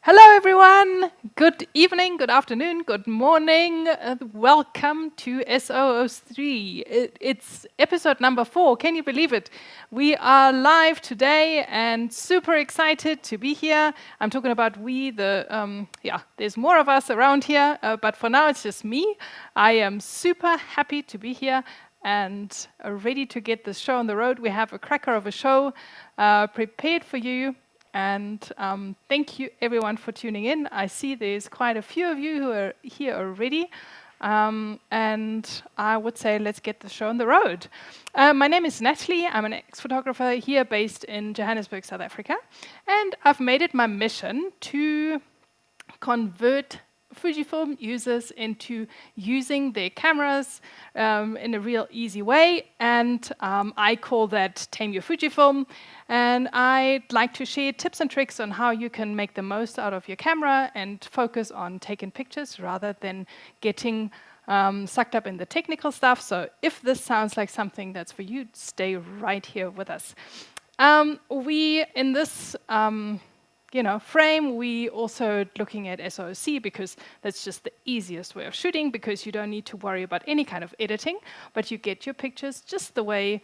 Hello everyone, good evening, good afternoon, good morning. Welcome to SOOC. It's episode number 4, can you believe it? We are live today and super excited to be here. I'm talking about there's more of us around here, but for now it's just me. I am super happy to be here and ready to get this show on the road. We have a cracker of a show prepared for you. And thank you everyone for tuning in. I see there's quite a few of you who are here already. And I would say let's get the show on the road. My name is Nathalie. I'm an ex-photographer here based in Johannesburg, South Africa. And I've made it my mission to convert Fujifilm users into using their cameras in a real easy way, and I call that Tame Your Fujifilm. And I'd like to share tips and tricks on how you can make the most out of your camera and focus on taking pictures rather than getting sucked up in the technical stuff. So if this sounds like something that's for you, stay right here with us. In this frame, we also looking at SOOC because that's just the easiest way of shooting, because you don't need to worry about any kind of editing, but you get your pictures just the way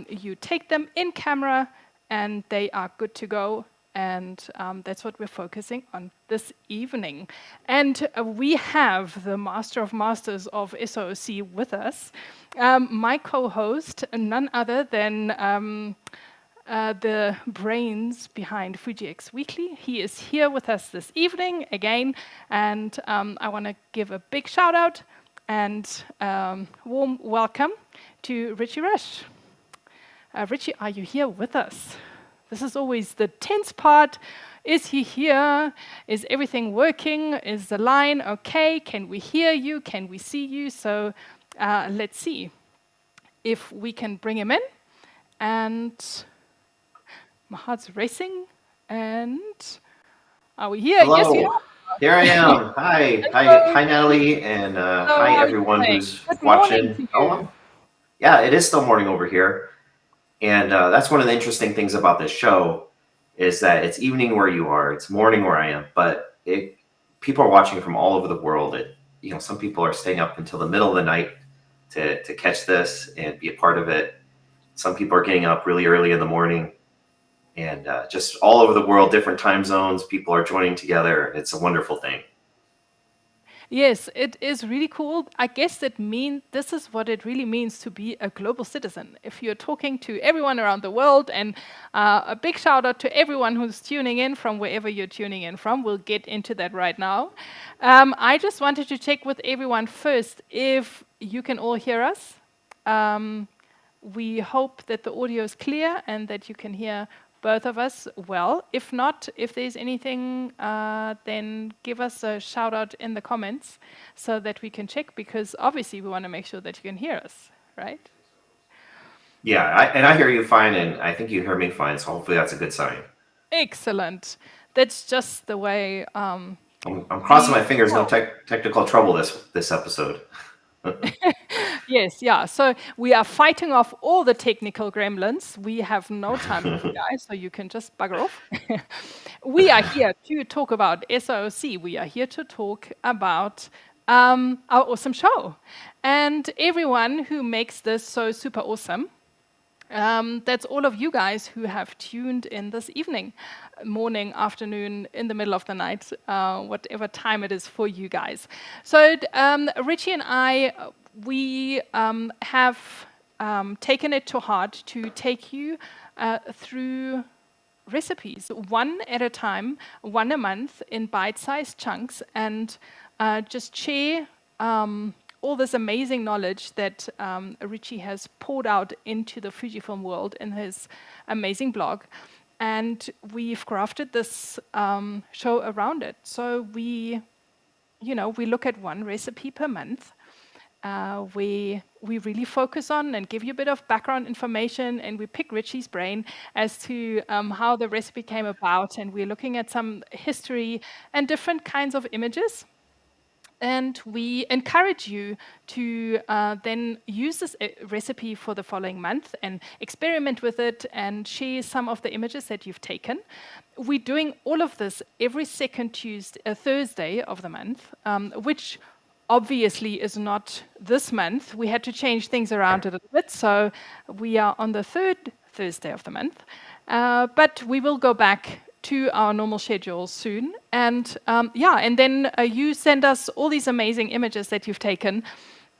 you take them in camera, and they are good to go. And that's what we're focusing on this evening. And we have the master of masters of SOOC with us, my co-host, none other than the brains behind Fuji X Weekly. He is here with us this evening again, and I want to give a big shout out and warm welcome to Roesch. Ritchie, are you here with us? This is always the tense part. Is he here? Is everything working? Is the line okay? Can we hear you? Can we see you? So let's see if we can bring him in. And my heart's racing, and are we here? Hello. Yes, we are. Here I am. Hi. Hi, Nathalie, and hi, everyone who's watching. Yeah, it is still morning over here. And that's one of the interesting things about this show is that it's evening where you are, it's morning where I am, but people are watching from all over the world. Some people are staying up until the middle of the night to catch this and be a part of it. Some people are getting up really early in the morning. and just all over the world, different time zones, people are joining together. It's a wonderful thing. Yes, it is really cool. I guess this is what it really means to be a global citizen. If you're talking to everyone around the world, and a big shout out to everyone who's tuning in from wherever you're tuning in from. We'll get into that right now. I just wanted to check with everyone first if you can all hear us. We hope that the audio is clear and that you can hear both of us well. If not, if there's anything, then give us a shout out in the comments so that we can check, because obviously we want to make sure that you can hear us, right? Yeah, I hear you fine, and I think you hear me fine, so hopefully that's a good sign. Excellent. That's just the way. I'm crossing my fingers, no technical trouble this episode. Yes, yeah. So we are fighting off all the technical gremlins. We have no time for you guys, so you can just bugger off. We are here to talk about SOOC. We are here to talk about our awesome show. And everyone who makes this so super awesome, that's all of you guys who have tuned in this evening, morning, afternoon, in the middle of the night, whatever time it is for you guys. So Ritchie and I, we have taken it to heart to take you through recipes, one at a time, one a month, in bite-sized chunks, and just share all this amazing knowledge that Ritchie has poured out into the Fujifilm world in his amazing blog. And we've crafted this show around it. So we look at one recipe per month. We really focus on and give you a bit of background information, and we pick Ritchie's brain as to how the recipe came about, and we're looking at some history and different kinds of images. And we encourage you to then use this recipe for the following month and experiment with it and share some of the images that you've taken. We're doing all of this every second Thursday of the month, which obviously is not this month. We had to change things around a little bit, so we are on the third Thursday of the month. But we will go back to our normal schedule soon. And and then you send us all these amazing images that you've taken,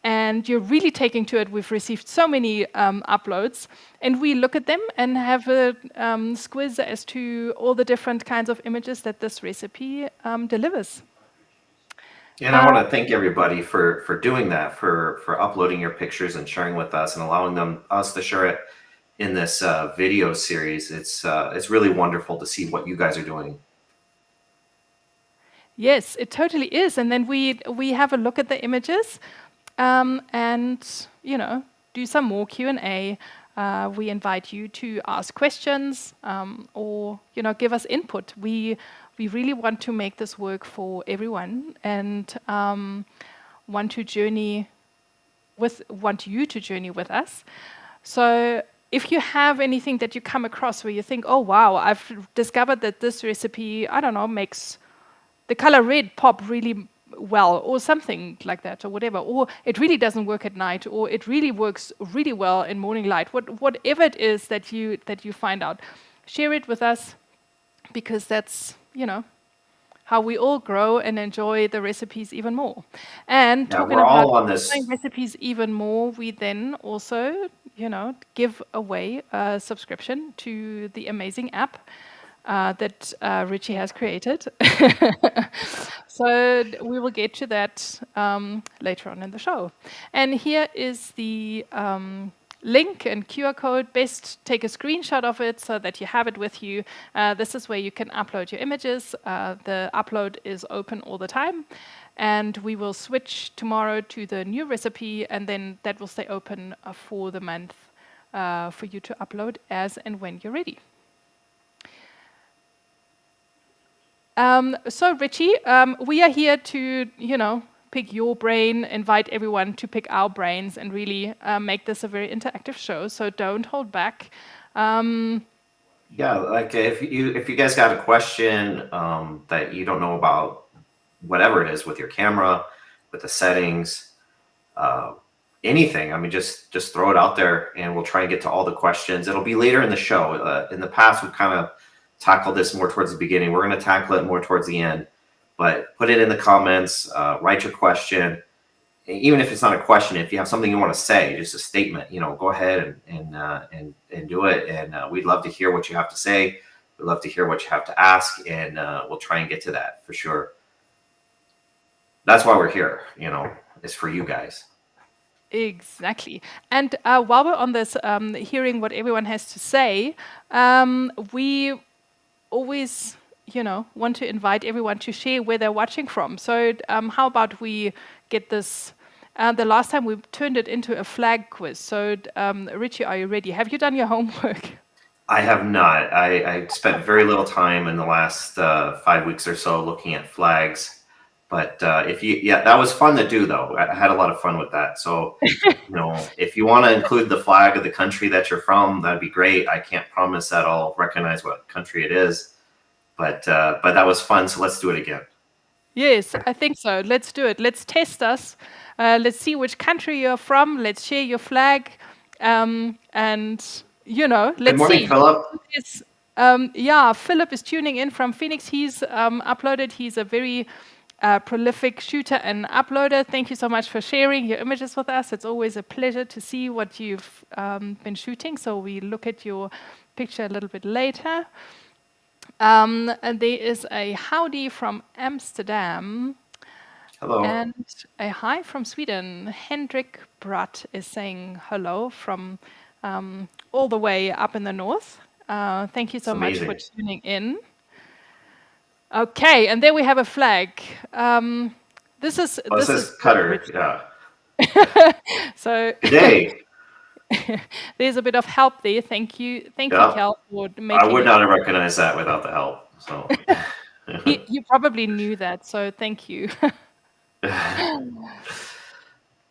and you're really taking to it. We've received so many uploads, and we look at them and have a squiz as to all the different kinds of images that this recipe delivers. And I want to thank everybody for doing that, for uploading your pictures and sharing with us and allowing us to share it in this video series. It's really wonderful to see what you guys are doing. Yes, it totally is. And then we have a look at the images, and do some more Q&A. We invite you to ask questions, or give us input. We really want to make this work for everyone, and want you to journey with us. So if you have anything that you come across where you think, oh wow, I've discovered that this recipe, I don't know, makes the color red pop really well, or something like that, or whatever, or it really doesn't work at night, or it really works really well in morning light, whatever it is that you find out, share it with us, because that's how we all grow and enjoy the recipes even more. And talking about enjoying recipes even more, we then also give away a subscription to the amazing app that Ritchie has created. So we will get to that later on in the show. And here is the link and QR code. Best take a screenshot of it so that you have it with you. This is where you can upload your images. The upload is open all the time. And we will switch tomorrow to the new recipe, and then that will stay open for the month for you to upload as and when you're ready. So Ritchie, we are here to, pick your brain, invite everyone to pick our brains, and really make this a very interactive show. So don't hold back. Yeah, like if you guys got a question that you don't know about, whatever it is with your camera, with the settings, anything. I mean, just throw it out there, and we'll try and get to all the questions. It'll be later in the show. In the past, we've kind of tackled this more towards the beginning. We're going to tackle it more towards the end. But put it in the comments. Write your question. Even if it's not a question, if you have something you want to say, just a statement, go ahead and do it. And we'd love to hear what you have to say. We'd love to hear what you have to ask, and we'll try and get to that for sure. That's why we're here, it's for you guys. Exactly. And while we're on this, hearing what everyone has to say, we always, want to invite everyone to share where they're watching from. So how about we get this? The last time we turned it into a flag quiz. So Ritchie, are you ready? Have you done your homework? I have not. I spent very little time in the last 5 weeks or so looking at flags. But that was fun to do, though. I had a lot of fun with that. So, if you want to include the flag of the country that you're from, that'd be great. I can't promise that I'll recognize what country it is, but that was fun. So let's do it again. Yes, I think so. Let's do it. Let's test us. Let's see which country you're from. Let's share your flag, and let's Good morning, see. Philip. Philip is tuning in from Phoenix. He's uploaded. He's a very prolific shooter and uploader. Thank you so much for sharing your images with us. It's always a pleasure to see what you've been shooting. So we look at your picture a little bit later. And there is a howdy from Amsterdam. Hello. And a hi from Sweden. Hendrik Bratt is saying hello from all the way up in the north. Thank you so much for tuning in. Okay, and there we have a flag. This is Cutter. Yeah. So today there's a bit of help there. Thank you, Cal, for making. I would not have recognized that without the help. So you probably knew that. So thank you.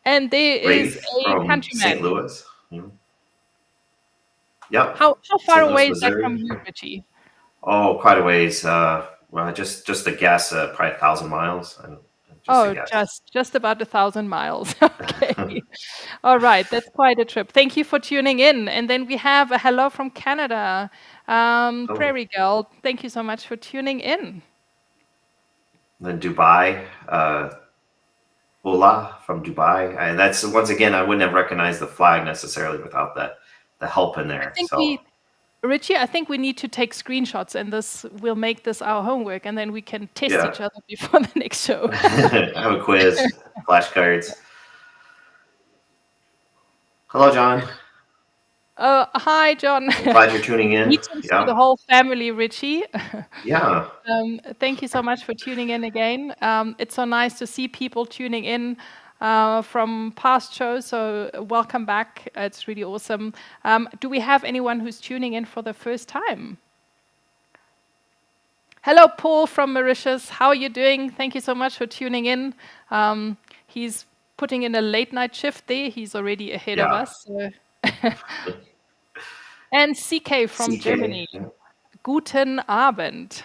And there is a countryman. St. Louis. Yep. How far away is that from you, Ritchie? Oh, quite a ways. Well, just a guess, probably 1,000 miles. Just about 1,000 miles. Okay. All right, that's quite a trip. Thank you for tuning in. And then we have a hello from Canada, Prairie Girl. Thank you so much for tuning in. Then Dubai, Ola from Dubai. And that's, once again, I wouldn't have recognized the flag necessarily without the help in there. Ritchie, I think we need to take screenshots, and we'll make this our homework, and then we can test each other before the next show. I have a quiz, flashcards. Hello, John. Hi, John. Glad you're tuning in. Greetings to the whole family, Ritchie. Yeah. Thank you so much for tuning in again. It's so nice to see people tuning in from past shows, so welcome back. It's really awesome. Do we have anyone who's tuning in for the first time? Hello, Paul from Mauritius. How are you doing? Thank you so much for tuning in. He's putting in a late night shift there. He's already ahead of us. So. And CK from Germany. Yeah. Guten Abend.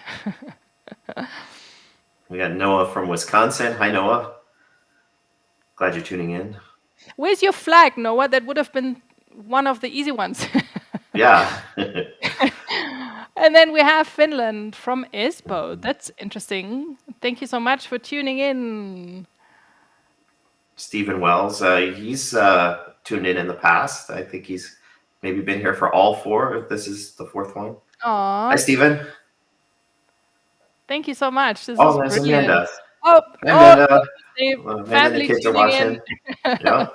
We got Noah from Wisconsin. Hi, Noah. Glad you're tuning in. Where's your flag, Noah? That would have been one of the easy ones. Yeah. And then we have Finland from Espoo. That's interesting. Thank you so much for tuning in. Stephen Wells, he's tuned in the past. I think he's maybe been here for all 4, if this is the 4th one. Aww. Hi, Stephen. Thank you so much. This is that's brilliant. Amanda. Amanda. Amanda, the kids are watching. Yeah.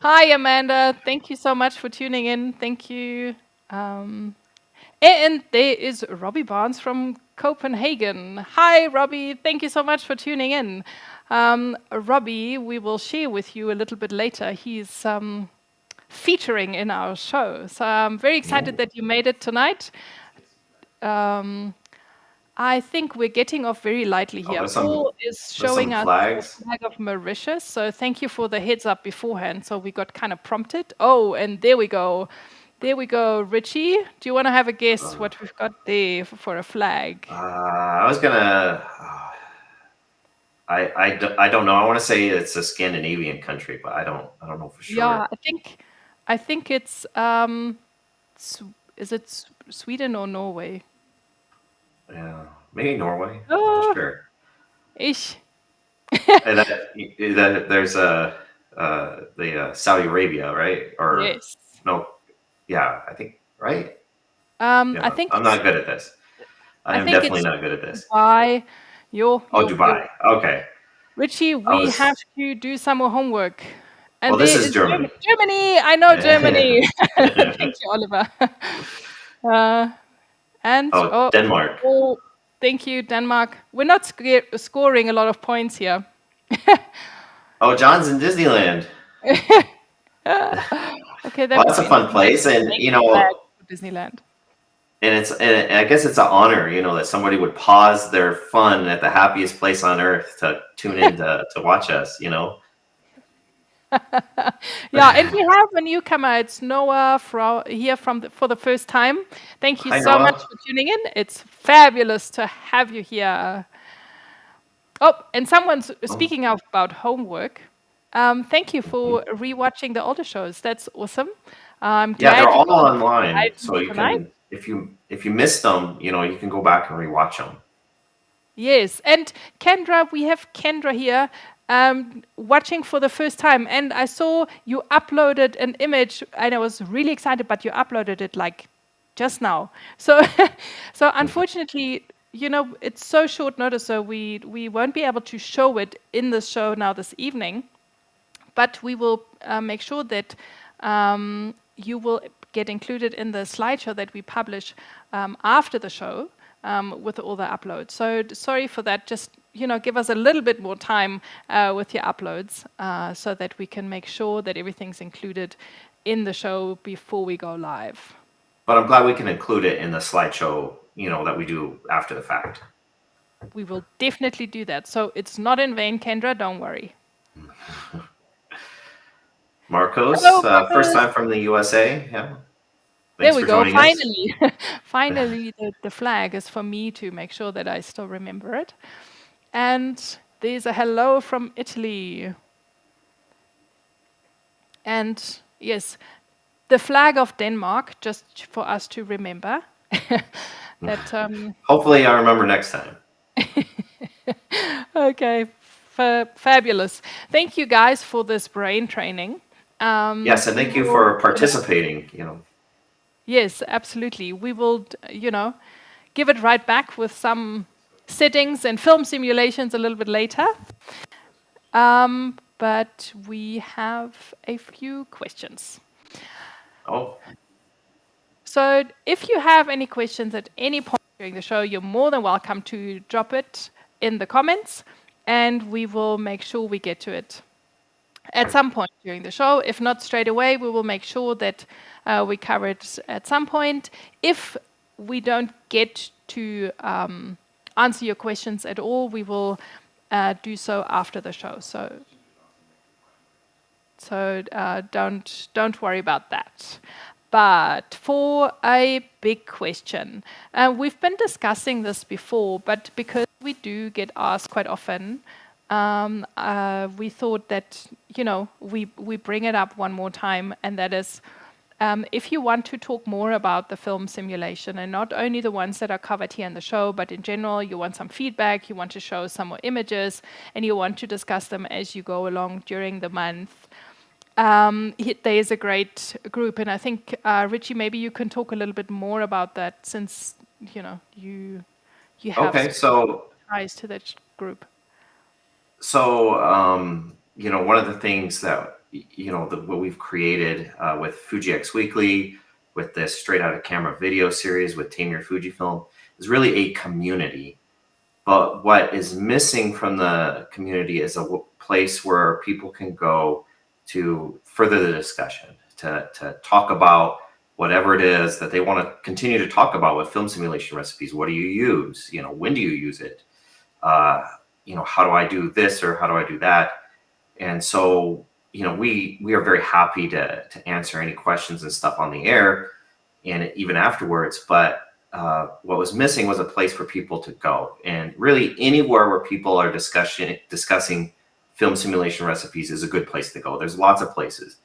Hi, Amanda. Thank you so much for tuning in. Thank you. And there is Robbie Barnes from Copenhagen. Hi, Robbie. Thank you so much for tuning in. Robbie, we will share with you a little bit later. He's featuring in our show. So I'm very excited that you made it tonight. I think we're getting off very lightly here. Paul is showing us the flag of Mauritius. So thank you for the heads up beforehand. So we got kind of prompted. Oh, and there we go. There we go. Ritchie, do you want to have a guess what we've got there for a flag? I I don't know. I want to say it's a Scandinavian country, but I don't know for Yeah, sure. I think it's is it Sweden or Norway? Yeah, maybe Norway. I'm not Oh, sure. ich. And there's the Saudi Arabia, right? Or Yes. no, yeah, I think right. Yeah, I think I'm not good at this. I I am think definitely it's not good at this. Dubai. Oh, You're Dubai. right. Okay, Richie, I we have was. to do some more homework. Well, And this there is is Germany. Germany. I know Germany. Thank you, Oliver. Uh, and Oh, Denmark. oh, thank you, Denmark. We're not scoring a lot of points here. Oh, John's in Disneyland. Okay, that Well, would that's a be fun interesting place, to and make a flag for Disneyland. and I guess it's an honor, that somebody would pause their fun at the happiest place on earth to tune in to watch us. Yeah, and we have a newcomer. It's Noah here for the first time. Thank you Hi, so much Noah. for tuning in. It's fabulous to have you here. Oh, and someone's Oh, speaking about homework. Thank you for rewatching the older shows. That's awesome. I'm yeah, they're glad you all got online, items so you tonight. can if you missed them, you can go back and rewatch them. Yes, and Kendra, we have Kendra here watching for the first time, and I saw you uploaded an image, and I was really excited, but you uploaded it like just now. So, so unfortunately, it's so short notice, so we won't be able to show it in the show now this evening. But we will make sure that you will get included in the slideshow that we publish after the show with all the uploads. So sorry for that. Just give us a little bit more time with your uploads so that we can make sure that everything's included in the show before we go live. But I'm glad we can include it in the slideshow, that we do after the fact. We will definitely do that. So it's not in vain, Kendra. Don't worry. Marcos, Hello, first Marcus. time from the USA. Yeah, There thanks we for go. joining us. Finally, finally, the flag is for me to make sure that I still remember it. And there's a hello from Italy. And yes, the flag of Denmark, just for us to remember. that Hopefully, I remember next time. Okay, fabulous. Thank you guys for this brain training. Yes, and thank you for participating. Yes, absolutely. We will, give it right back with some settings and film simulations a little bit later. But we have a few questions. Oh. So if you have any questions at any point during the show, you're more than welcome to drop it in the comments, and we will make sure we get to it at some point during the show. If not straight away, we will make sure that we cover it at some point. If we don't get to answer your questions at all, we will do so after the show. So don't worry about that. But for a big question, we've been discussing this before, but because we do get asked quite often, we thought that we bring it up one more time, and that is, if you want to talk more about the film simulation, and not only the ones that are covered here in the show, but in general, you want some feedback, you want to show some more images, and you want to discuss them as you go along during the month. There is a great group, and I think Ritchie, maybe you can talk a little bit more about that, since you have ties to that group. So one of the things that what we've created with Fuji X Weekly, with this straight out of camera video series with Tame Your Fujifilm, is really a community. But what is missing from the community is a place where people can go to further the discussion, to talk about whatever it is that they want to continue to talk about with film simulation recipes. What do you use? When do you use it? How do I do this or how do I do that? And so, we are very happy to answer any questions and stuff on the air and even afterwards. But what was missing was a place for people to go. And really anywhere where people are discussing film simulation recipes is a good place to go. There's lots of places.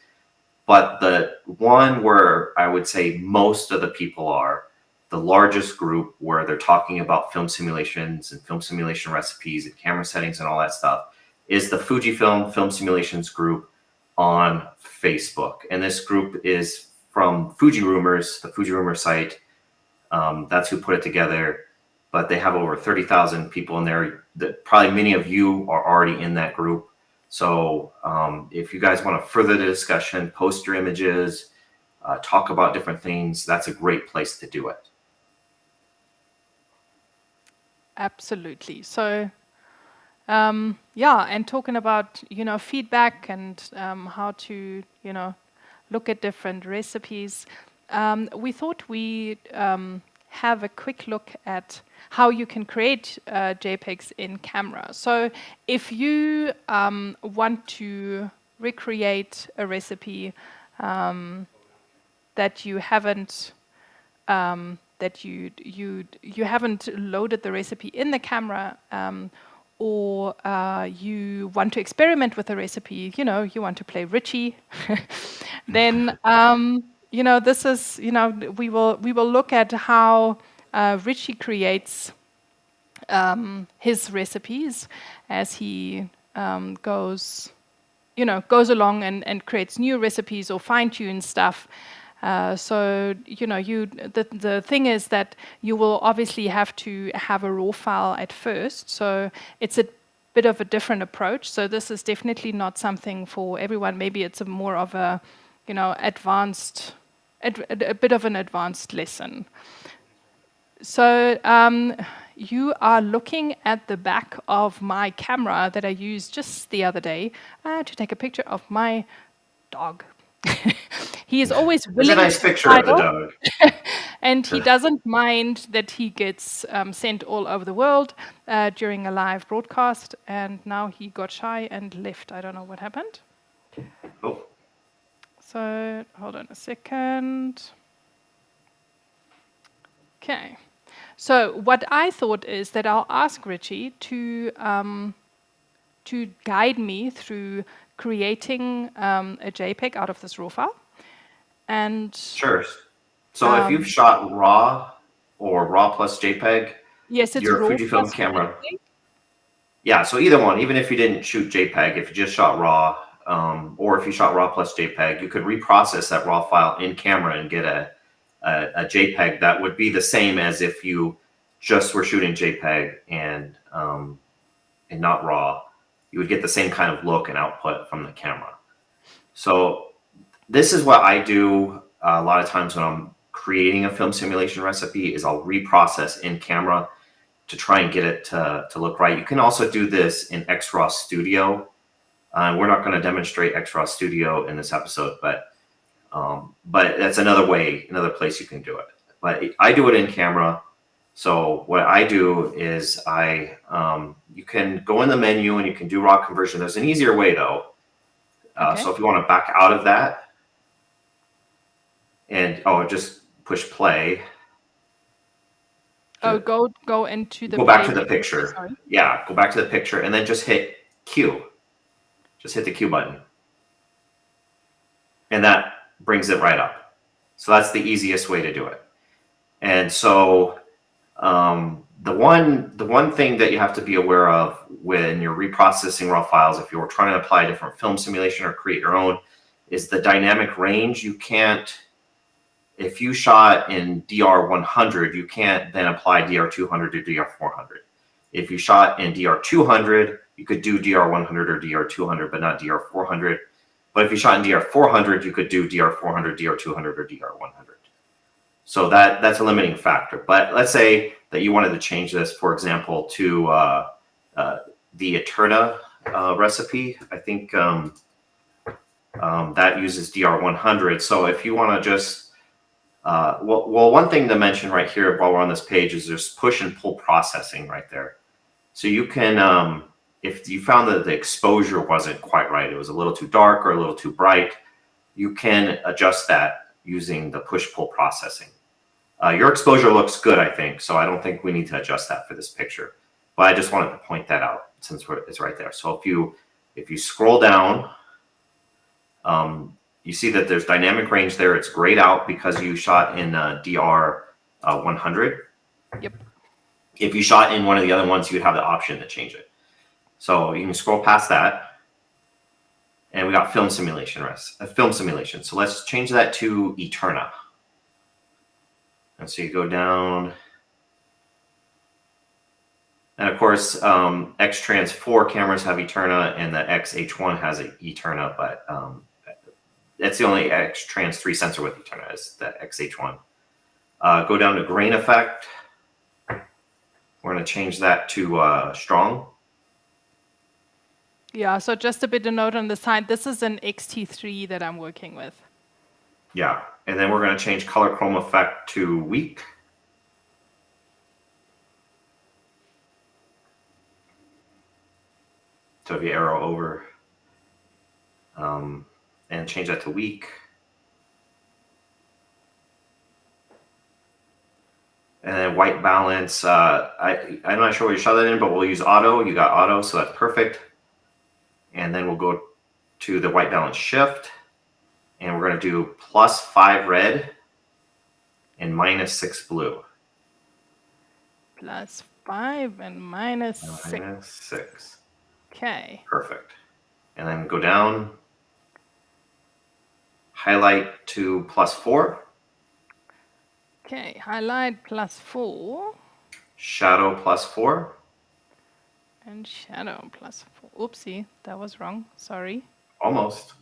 But the one where I would say most of the people are, the largest group where they're talking about film simulations and film simulation recipes and camera settings and all that stuff, is the Fujifilm Film Simulations group on Facebook. And this group is from Fuji Rumors, the Fuji Rumor site. That's who put it together. But they have over 30,000 people in there. Probably many of you are already in that group. So if you guys want to further the discussion, post your images, talk about different things, that's a great place to do it. Absolutely. So, yeah, and talking about, feedback and how to, look at different recipes, we thought we'd have a quick look at how you can create JPEGs in camera. So if you want to recreate a recipe that you haven't you haven't loaded the recipe in the camera, or you want to experiment with a recipe, you want to play Ritchie, then this is, we will look at how Ritchie creates his recipes as he goes along and creates new recipes or fine-tunes stuff. So the thing is that you will obviously have to have a raw file at first. So it's a bit of a different approach. So this is definitely not something for everyone. Maybe it's a more of a advanced, a bit of an advanced lesson. So you are looking at the back of my camera that I used just the other day to take a picture of my dog. He is always willing. It's a nice picture of the dog. And he doesn't mind that he gets sent all over the world during a live broadcast. And now he got shy and left. I don't know what happened. Oh. So hold on a second. Okay. So what I thought is that I'll ask Ritchie to guide me through creating a JPEG out of this raw file. And sure. So if you've shot RAW or RAW plus JPEG, yes, it's your raw Fujifilm camera. Yeah, so either one, even if you didn't shoot JPEG, if you just shot RAW, or if you shot RAW plus JPEG, you could reprocess that RAW file in camera and get a JPEG that would be the same as if you just were shooting JPEG and not RAW. You would get the same kind of look and output from the camera. So this is what I do a lot of times when I'm creating a film simulation recipe, is I'll reprocess in camera to try and get it to look right. You can also do this in XRAW Studio. We're not going to demonstrate XRAW Studio in this episode, but that's another way, another place you can do it. But I do it in camera. So what I do is you can go in the menu and you can do raw conversion. There's an easier way though. Okay. So if you want to back out of that and just push play. Oh, go into the. Go back to the picture. Sorry. Yeah, go back to the picture and then just hit Q. Just hit the Q button. And that brings it right up. So that's the easiest way to do it. And so the one thing that you have to be aware of when you're reprocessing raw files, if you're trying to apply a different film simulation or create your own, is the dynamic range. You can't, if you shot in DR100, you can't then apply DR200 to DR400. If you shot in DR200, you could do DR100 or DR200, but not DR400. But if you shot in DR400, you could do DR400, DR200, or DR100. So that's a limiting factor. But let's say that you wanted to change this, for example, to the Eterna recipe. I think that uses DR100. So if you want to just, one thing to mention right here while we're on this page is there's push and pull processing right there. So you can, if you found that the exposure wasn't quite right, it was a little too dark or a little too bright, you can adjust that using the push-pull processing. Your exposure looks good, I think, so I don't think we need to adjust that for this picture. But I just wanted to point that out since it's right there. So if you scroll down, you see that there's dynamic range there. It's grayed out because you shot in DR 100. Yep. If you shot in one of the other ones, you'd have the option to change it. So you can scroll past that. And we got film simulation. So let's change that to Eterna. And so you go down. And of course, X-Trans 4 cameras have Eterna, and the XH1 has Eterna, but that's the only X-Trans 3 sensor with Eterna is the XH1. Go down to grain effect. We're going to change that to strong. Yeah, so just a bit of note on the side. This is an XT3 that I'm working with. Yeah, and then we're going to change color chrome effect to weak. So if you arrow over and change that to weak. And then white balance, I'm not sure what you shot that in, but we'll use auto. You got auto, so that's perfect. And then we'll go to the white balance shift. And we're going to do +5 red and -6 blue. +5 and -6. -6. Okay. Perfect. And then go down. Highlight to +4. Okay, highlight +4. Shadow +4. And shadow +4. Oopsie, that was wrong. Sorry. Almost.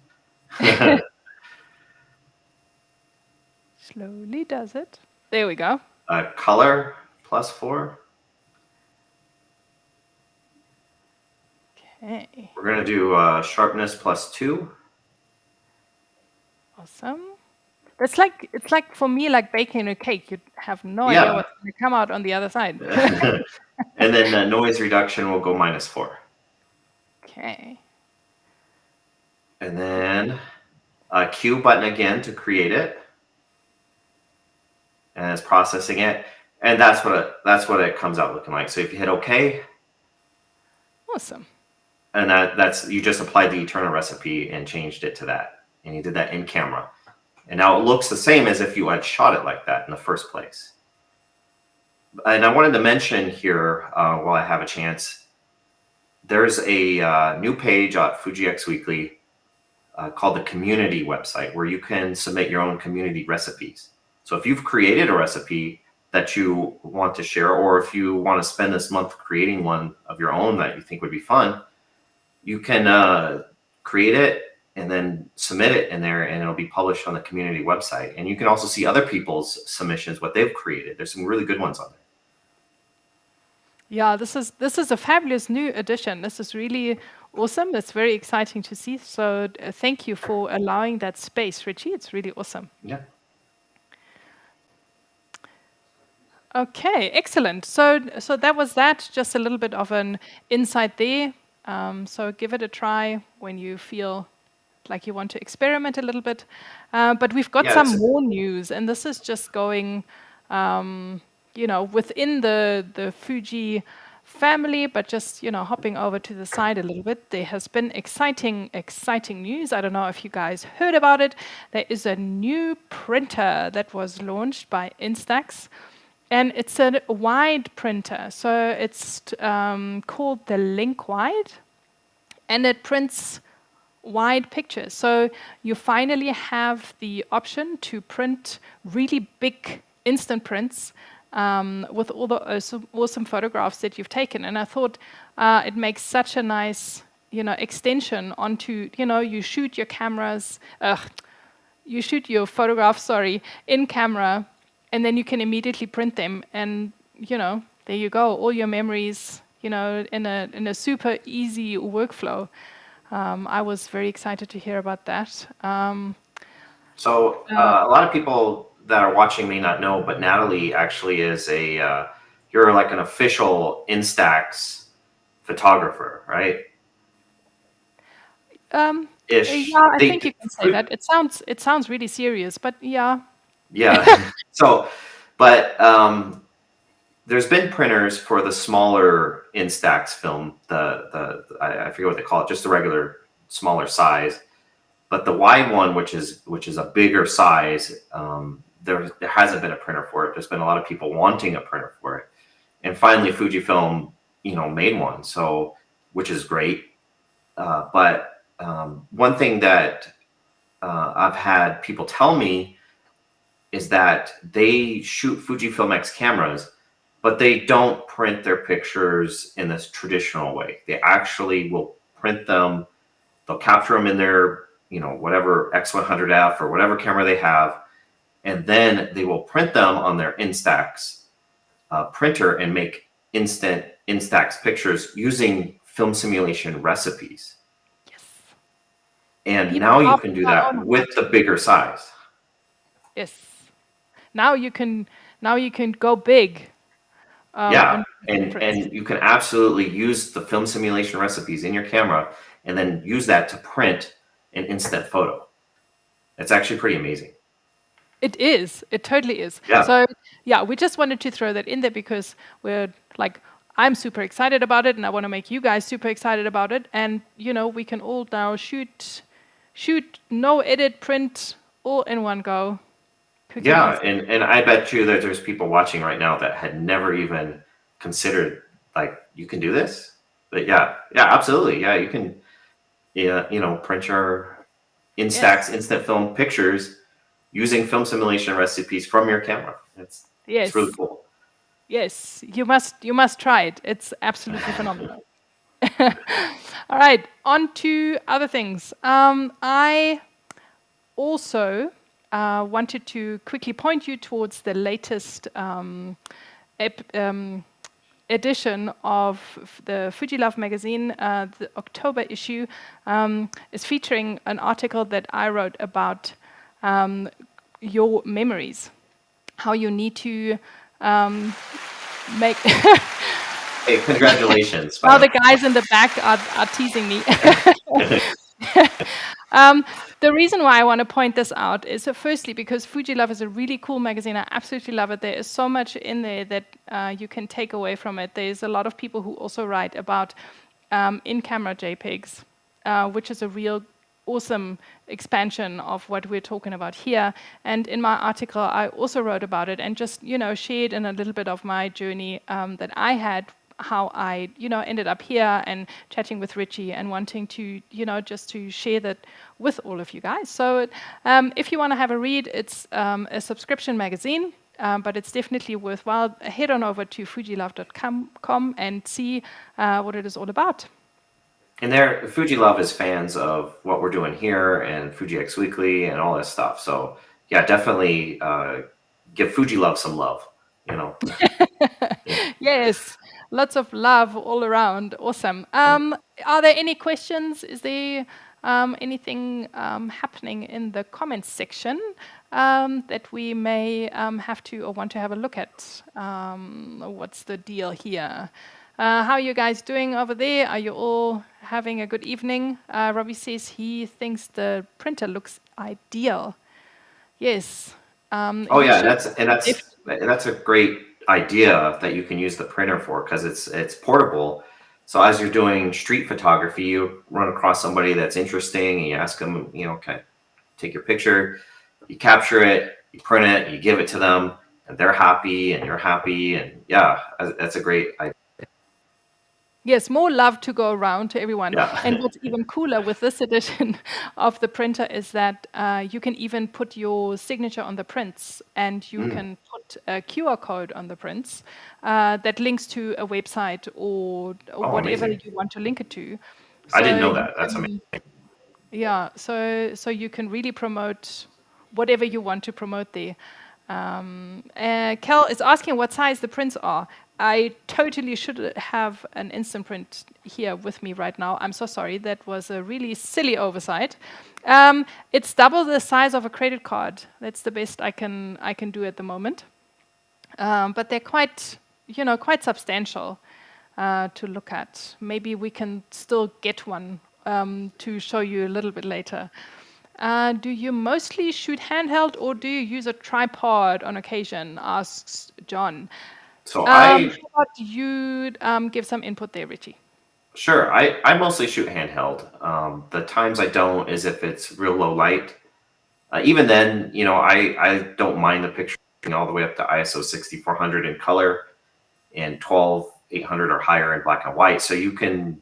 Slowly does it. There we go. Color +4. Okay. We're going to do sharpness +2. Awesome. It's like for me like baking a cake. You have no idea what's going to come out on the other side. And then noise reduction will go -4. Okay. And then Q button again to create it. And it's processing it. And that's what it comes out looking like. So if you hit OK. Awesome. And that's you just applied the Eterna recipe and changed it to that. And you did that in camera. And now it looks the same as if you had shot it like that in the first place. And I wanted to mention here, while I have a chance, there's a new page at Fuji X Weekly called the community website, where you can submit your own community recipes. So if you've created a recipe that you want to share, or if you want to spend this month creating one of your own that you think would be fun, you can create it and then submit it in there, and it'll be published on the community website. And you can also see other people's submissions, what they've created. There's some really good ones on there. Yeah, this is a fabulous new addition. This is really awesome. It's very exciting to see. So thank you for allowing that space, Ritchie. It's really awesome. Yeah. Okay, excellent. So that was that. Just a little bit of an insight there. So give it a try when you feel like you want to experiment a little bit. But we've got some more news, and this is just going, within the Fuji family, but just, hopping over to the side a little bit. There has been exciting news. I don't know if you guys heard about it. There is a new printer that was launched by Instax. And it's a wide printer. So it's called the Link Wide. And it prints wide pictures. So you finally have the option to print really big instant prints with all the awesome photographs that you've taken. And I thought it makes such a nice, extension onto, you shoot your photographs, in camera, and then you can immediately print them. And, there you go, all your memories, in a super easy workflow. I was very excited to hear about that. So a lot of people that are watching may not know, but Nathalie actually is you're like an official Instax photographer, right? Ish. Yeah, I think you can say that. It sounds really serious, but yeah. Yeah. So, But there's been printers for the smaller Instax film. I forget what they call it, just the regular smaller size. But the wide one, which is a bigger size, there hasn't been a printer for it. There's been a lot of people wanting a printer for it, and finally Fujifilm, made one. So, which is great. But one thing that I've had people tell me is that they shoot Fujifilm X cameras, but they don't print their pictures in this traditional way. They actually will print them. They'll capture them in their, whatever X100F or whatever camera they have, and then they will print them on their Instax printer and make instant Instax pictures using film simulation recipes. Yes. And People now you often can do that with the bigger size. Yes. Now you can go big. Yeah, and you can absolutely use the film simulation recipes in your camera and then use that to print an instant photo. It's actually pretty amazing. It is. It totally is. Yeah. So yeah, we just wanted to throw that in there because I'm super excited about it, and I want to make you guys super excited about it. And we can all now shoot, no edit, print, all in one go. Yeah, and I bet you that there's people watching right now that had never even considered, you can do this. But yeah, absolutely. Yeah, you can, print your Instax instant film pictures using film simulation recipes from your camera. It's really cool. Yes, you must try it. It's absolutely phenomenal. All right, on to other things. I also wanted to quickly point you towards the latest edition of the Fujilove magazine. The October issue is featuring an article that I wrote about your memories, how you need to make... Hey, congratulations. Well, the guys in the back are teasing me. The reason why I want to point this out is, firstly, because Fujilove is a really cool magazine. I absolutely love it. There is so much in there that you can take away from it. There's a lot of people who also write about in-camera JPEGs, which is a real awesome expansion of what we're talking about here. And in my article, I also wrote about it and just, shared in a little bit of my journey that I had, how I, ended up here and chatting with Ritchie and wanting to, just to share that with all of you guys. So if you want to have a read, it's a subscription magazine, but it's definitely worthwhile. Head on over to fujilove.com and see what it is all about. And Fujilove is fans of what we're doing here and Fuji X Weekly and all this stuff. So yeah, definitely give Fujilove some love, Yes, lots of love all around. Awesome. Are there any questions? Is there anything happening in the comments section that we may have to or want to have a look at? What's the deal here? How are you guys doing over there? Are you all having a good evening? Robbie says he thinks the printer looks ideal. Yes. Yeah, that's a great idea that you can use the printer for, because it's portable. So as you're doing street photography, you run across somebody that's interesting, and you ask them, okay, take your picture, you capture it, you print it, you give it to them, and they're happy, and you're happy, and yeah, that's a great idea. Yes, more love to go around to everyone. Yeah. And what's even cooler with this edition of the printer is that you can even put your signature on the prints, and you can put a QR code on the prints that links to a website or whatever amazing. you want to link it to. I didn't know that. That's amazing. Yeah, so you can really promote whatever you want to promote there. Kel is asking what size the prints are. I totally should have an instant print here with me right now. I'm so sorry. That was a really silly oversight. It's double the size of a credit card. That's the best I can do at the moment. But they're quite substantial to look at. Maybe we can still get one to show you a little bit later. Do you mostly shoot handheld or do you use a tripod on occasion? Asks John. So How about you give some input there, Ritchie? Sure. I mostly shoot handheld. The times I don't is if it's real low light. Even then, I don't mind the picture all the way up to ISO 6400 in color and 12800 or higher in black and white. So you can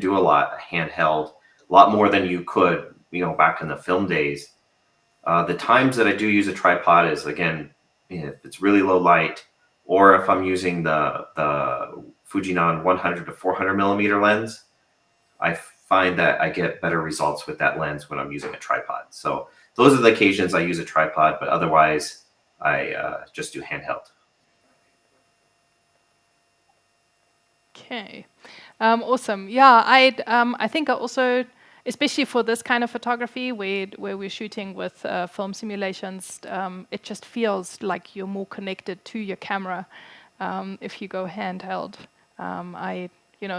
do a lot handheld, a lot more than you could, back in the film days. The times that I do use a tripod is, again, if it's really low light, or if I'm using the Fujinon 100 to 400 millimeter lens. I find that I get better results with that lens when I'm using a tripod. So those are the occasions I use a tripod, but otherwise I just do handheld. Okay, awesome. Yeah, I think I also, especially for this kind of photography where we're shooting with film simulations, it just feels like you're more connected to your camera if you go handheld. I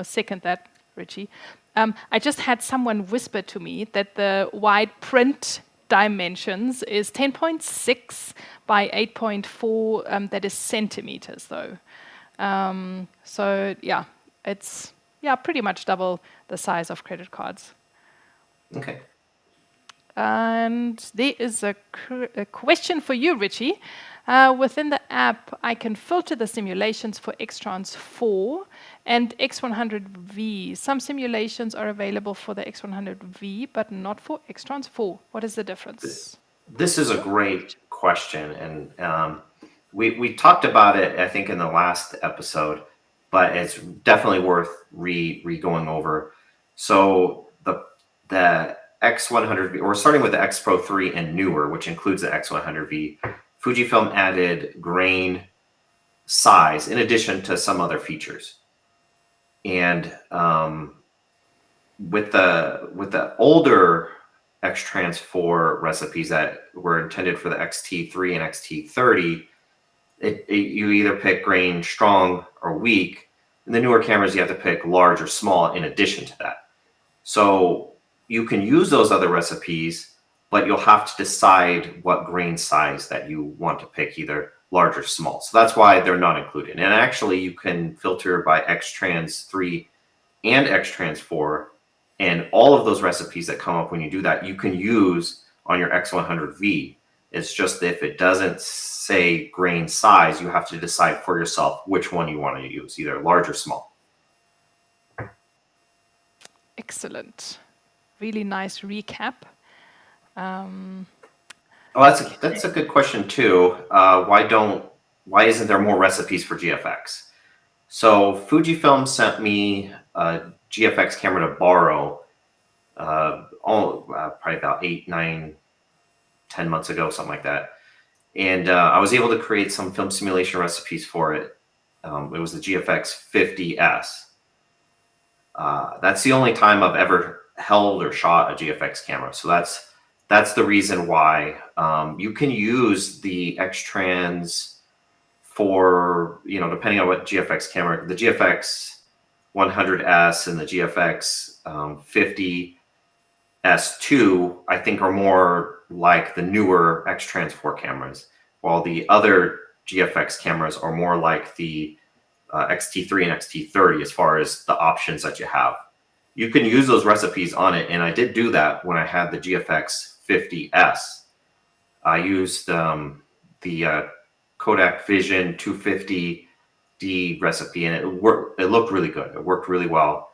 second that, Ritchie. I just had someone whisper to me that the wide print dimensions is 10.6 by 8.4. That is centimeters, though. So yeah, it's pretty much double the size of credit cards. Okay. And there is a question for you, Ritchie. Within the app, I can filter the simulations for X-Trans 4 and X100V. Some simulations are available for the X100V, but not for X-Trans 4. What is the difference? This is a great question, and we talked about it, I think, in the last episode, but it's definitely worth going over. So the X100V, or starting with the X Pro 3 and newer, which includes the X100V, Fujifilm added grain size in addition to some other features. And with the older X-Trans 4 recipes that were intended for the XT3 and XT30, you either pick grain strong or weak. In the newer cameras, you have to pick large or small in addition to that. So you can use those other recipes, but you'll have to decide what grain size that you want to pick, either large or small. So that's why they're not included. And actually, you can filter by X-Trans 3 and X-Trans 4, and all of those recipes that come up when you do that, you can use on your X100V. It's just if it doesn't say grain size, you have to decide for yourself which one you want to use, either large or small. Excellent. Really nice recap. That's a good question too. Why isn't there more recipes for GFX? So Fujifilm sent me a GFX camera to borrow probably about 8, 9, 10 months ago, something like that. And I was able to create some film simulation recipes for it. It was the GFX 50S. That's the only time I've ever held or shot a GFX camera. So that's the reason why. You can use the X-Trans for, depending on what GFX camera, the GFX 100S and the GFX 50S2, I think, are more like the newer X-Trans 4 cameras, while the other GFX cameras are more like the XT3 and XT30 as far as the options that you have. You can use those recipes on it, and I did do that when I had the GFX 50S. I used the Kodak Vision 250D recipe, and it looked really good. It worked really well.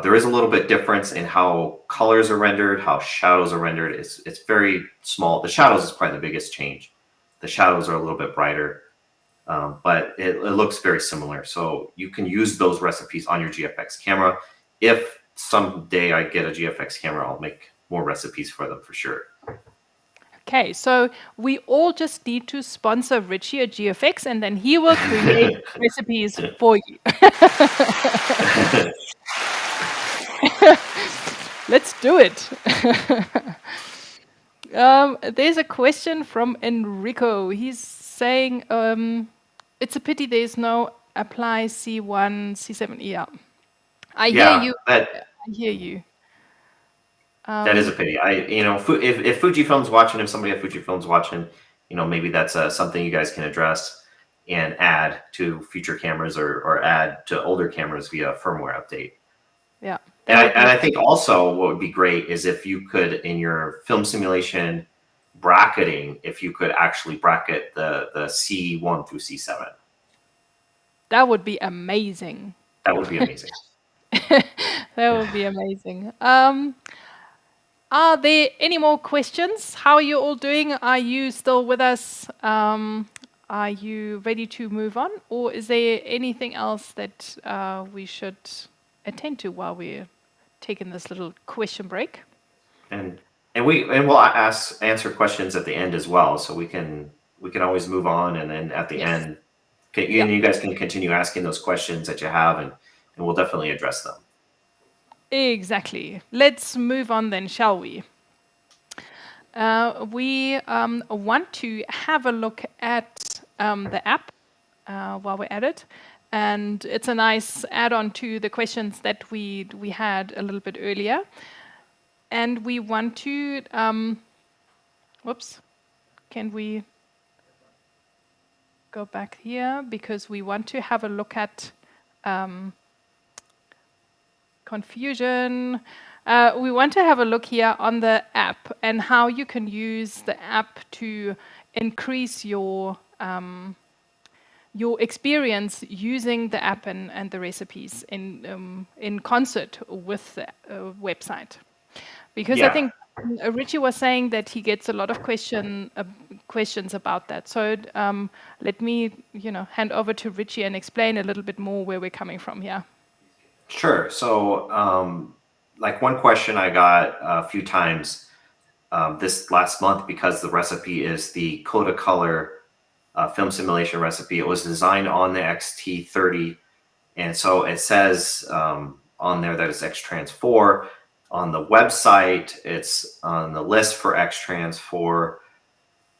There is a little bit difference in how colors are rendered, how shadows are rendered. It's very small. The shadows is probably the biggest change. The shadows are a little bit brighter, but it looks very similar. So you can use those recipes on your GFX camera. If someday I get a GFX camera, I'll make more recipes for them for sure. Okay, so we all just need to sponsor Ritchie a GFX, and then he will create recipes for you. Let's do it. There's a question from Enrico. He's saying, it's a pity there's no Apply C1, C7. Yeah. I hear you. That is a pity. If Fujifilm's watching, if somebody at Fujifilm's watching, maybe that's something you guys can address and add to future cameras or add to older cameras via firmware update. Yeah. And I think also what would be great is if you could, in your film simulation bracketing, if you could actually bracket the C1 through C7. That would be amazing. That would be amazing. That would be amazing. Are there any more questions? How are you all doing? Are you still with us? Are you ready to move on? Or is there anything else that we should attend to while we're taking this little question break? And we'll answer questions at the end as well, so we can always move on, and then at the end, you guys can continue asking those questions that you have, and we'll definitely address them. Exactly. Let's move on then, shall we? We want to have a look at the app while we're at it. And it's a nice add-on to the questions that we had a little bit earlier. And we want to... whoops. Can we go back here? Because we want to have a look at... confusion. We want to have a look here on the app and how you can use the app to increase your experience using the app and the recipes in concert with the website. Because I think Ritchie was saying that he gets a lot of questions about that. So let me hand over to Ritchie and explain a little bit more where we're coming from here. Sure. So, like one question I got a few times this last month, because the recipe is the Kodacolor film simulation recipe. It was designed on the XT30, and so it says on there that it's X-Trans 4. On the website, it's on the list for X-Trans 4,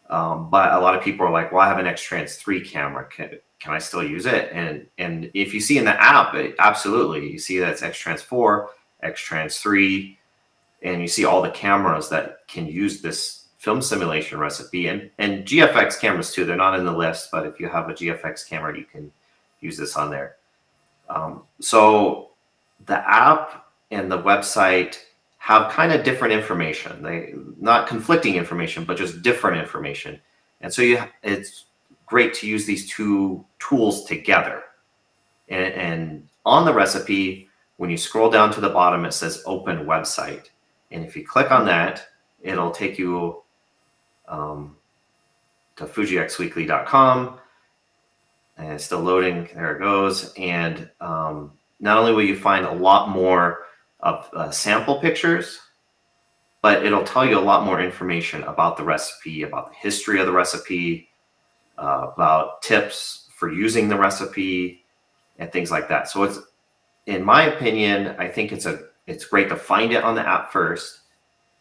but a lot of people are like, "Well, I have an X-Trans 3 camera. Can I still use it?" And if you see in the app, absolutely, you see that it's X-Trans 4, X-Trans 3, and you see all the cameras that can use this film simulation recipe, and GFX cameras too. They're not in the list, but if you have a GFX camera, you can use this on there. So the app and the website have kind of different information. They not conflicting information, but just different information. And so it's great to use these two tools together. And on the recipe, when you scroll down to the bottom, it says open website. And if you click on that, it'll take you to FujiXweekly.com. And it's still loading. There it goes. And not only will you find a lot more of sample pictures, but it'll tell you a lot more information about the recipe, about the history of the recipe, about tips for using the recipe, and things like that. So it's, in my opinion, I think it's great to find it on the app first,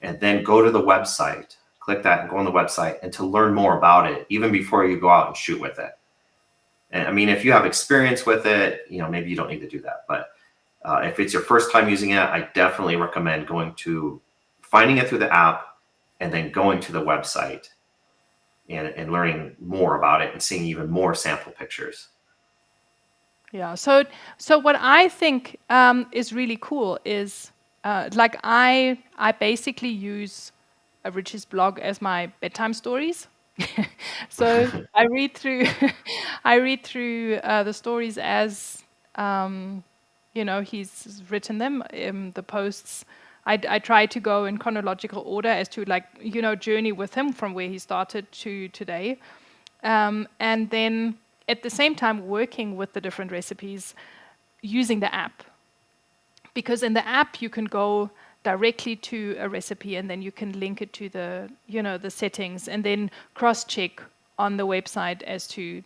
and then go to the website, click that and go on the website, and to learn more about it, even before you go out and shoot with it. And I mean, if you have experience with it, maybe you don't need to do that. But if it's your first time using it, I definitely recommend finding it through the app and then going to the website and learning more about it and seeing even more sample pictures. Yeah. So what I think is really cool is like I basically use Ritchie's blog as my bedtime stories. So I read through the stories as he's written them. The posts, I try to go in chronological order as to journey with him from where he started to today, and then at the same time working with the different recipes using the app. Because in the app you can go directly to a recipe and then you can link it to the the settings and then cross-check on the website as to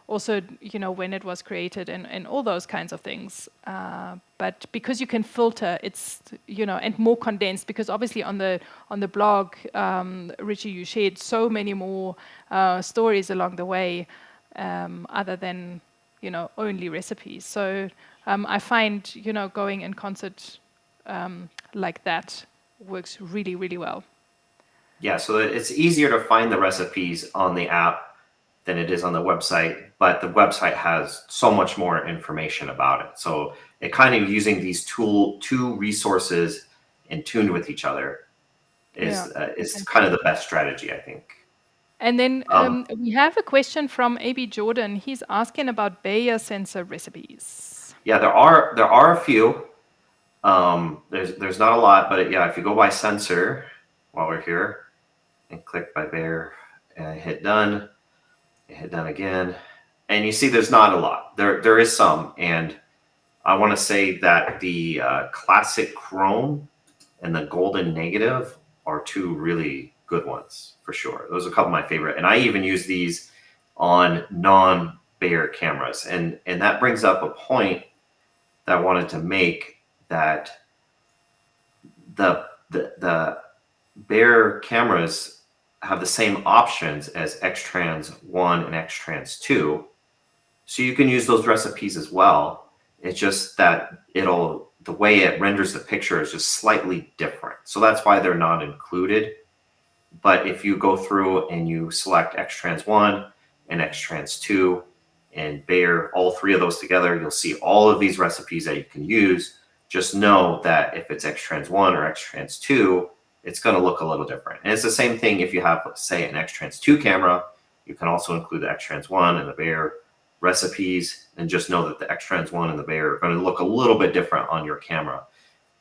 also when it was created and all those kinds of things. But because you can filter, it's and more condensed, because obviously on the blog, Ritchie, you shared so many more stories along the way, other than only recipes. So I find going in concert like that works really, really well. Yeah, so it's easier to find the recipes on the app than it is on the website, but the website has so much more information about it. So it kind of using these two resources and tuned with each other is kind of the best strategy, I think. And then we have a question from AB Jordan. He's asking about Bayer sensor recipes. Yeah, there are a few. There's not a lot, but yeah, if you go by sensor while we're here and click by Bayer and hit done again, and you see there's not a lot. There is some, and I want to say that the classic chrome and the golden negative are two really good ones for sure. Those are a couple of my favorite, and I even use these on non-Bayer cameras, and that brings up a point that I wanted to make, that the Bayer cameras have the same options as X-Trans 1 and X-Trans 2, so you can use those recipes as well. It's just that the way it renders the picture is just slightly different. So that's why they're not included. But if you go through and you select X-Trans 1 and X-Trans 2 and Bayer, all three of those together, you'll see all of these recipes that you can use. Just know that if it's X-Trans 1 or X-Trans 2, it's going to look a little different. And it's the same thing if you have, say, an X-Trans 2 camera. You can also include the X-Trans 1 and the Bayer recipes, and just know that the X-Trans 1 and the Bayer are going to look a little bit different on your camera.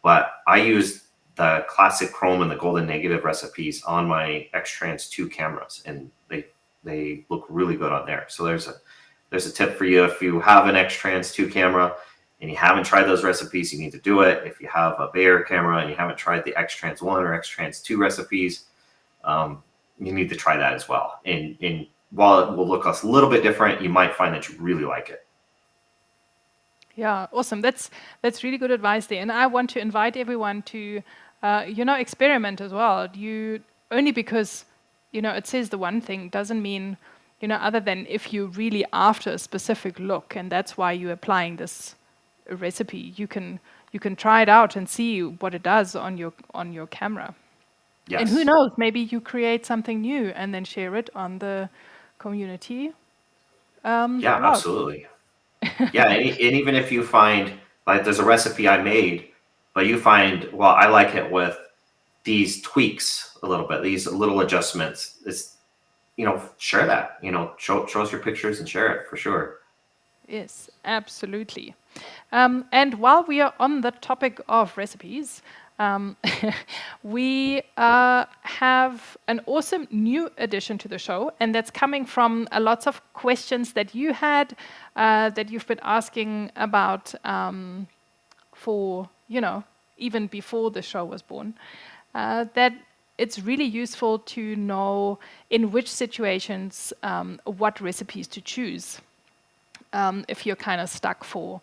But I use the classic chrome and the golden negative recipes on my X-Trans 2 cameras, and they look really good on there. So there's a tip for you. If you have an X-Trans 2 camera and you haven't tried those recipes, you need to do it. If you have a Bayer camera and you haven't tried the X-Trans 1 or X-Trans 2 recipes, you need to try that as well. And while it will look a little bit different, you might find that you really like it. Yeah, awesome. That's really good advice there. And I want to invite everyone to, experiment as well. Only because, it says the one thing doesn't mean, other than if you're really after a specific look, and that's why you're applying this recipe, you can try it out and see what it does on your camera. Yes. And who knows, maybe you create something new and then share it on the community. Yeah, absolutely. Yeah, and even if you find, like, there's a recipe I made, but you find, well, I like it with these tweaks a little bit, these little adjustments. It's, share that. Show us your pictures and share it for sure. Yes, absolutely. And while we are on the topic of recipes, we have an awesome new addition to the show, and that's coming from lots of questions that you had, that you've been asking about for, even before the show was born, that it's really useful to know in which situations what recipes to choose if you're kind of stuck for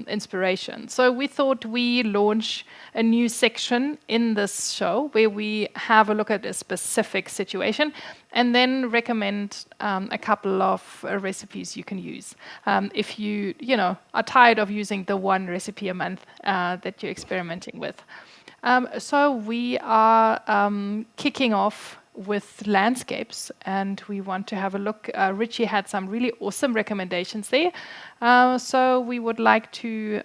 inspiration. So we thought we launch a new section in this show where we have a look at a specific situation and then recommend a couple of recipes you can use. If you are tired of using the one recipe a month that you're experimenting with. So we are kicking off with landscapes, and we want to have a look. Ritchie had some really awesome recommendations there. So we would like to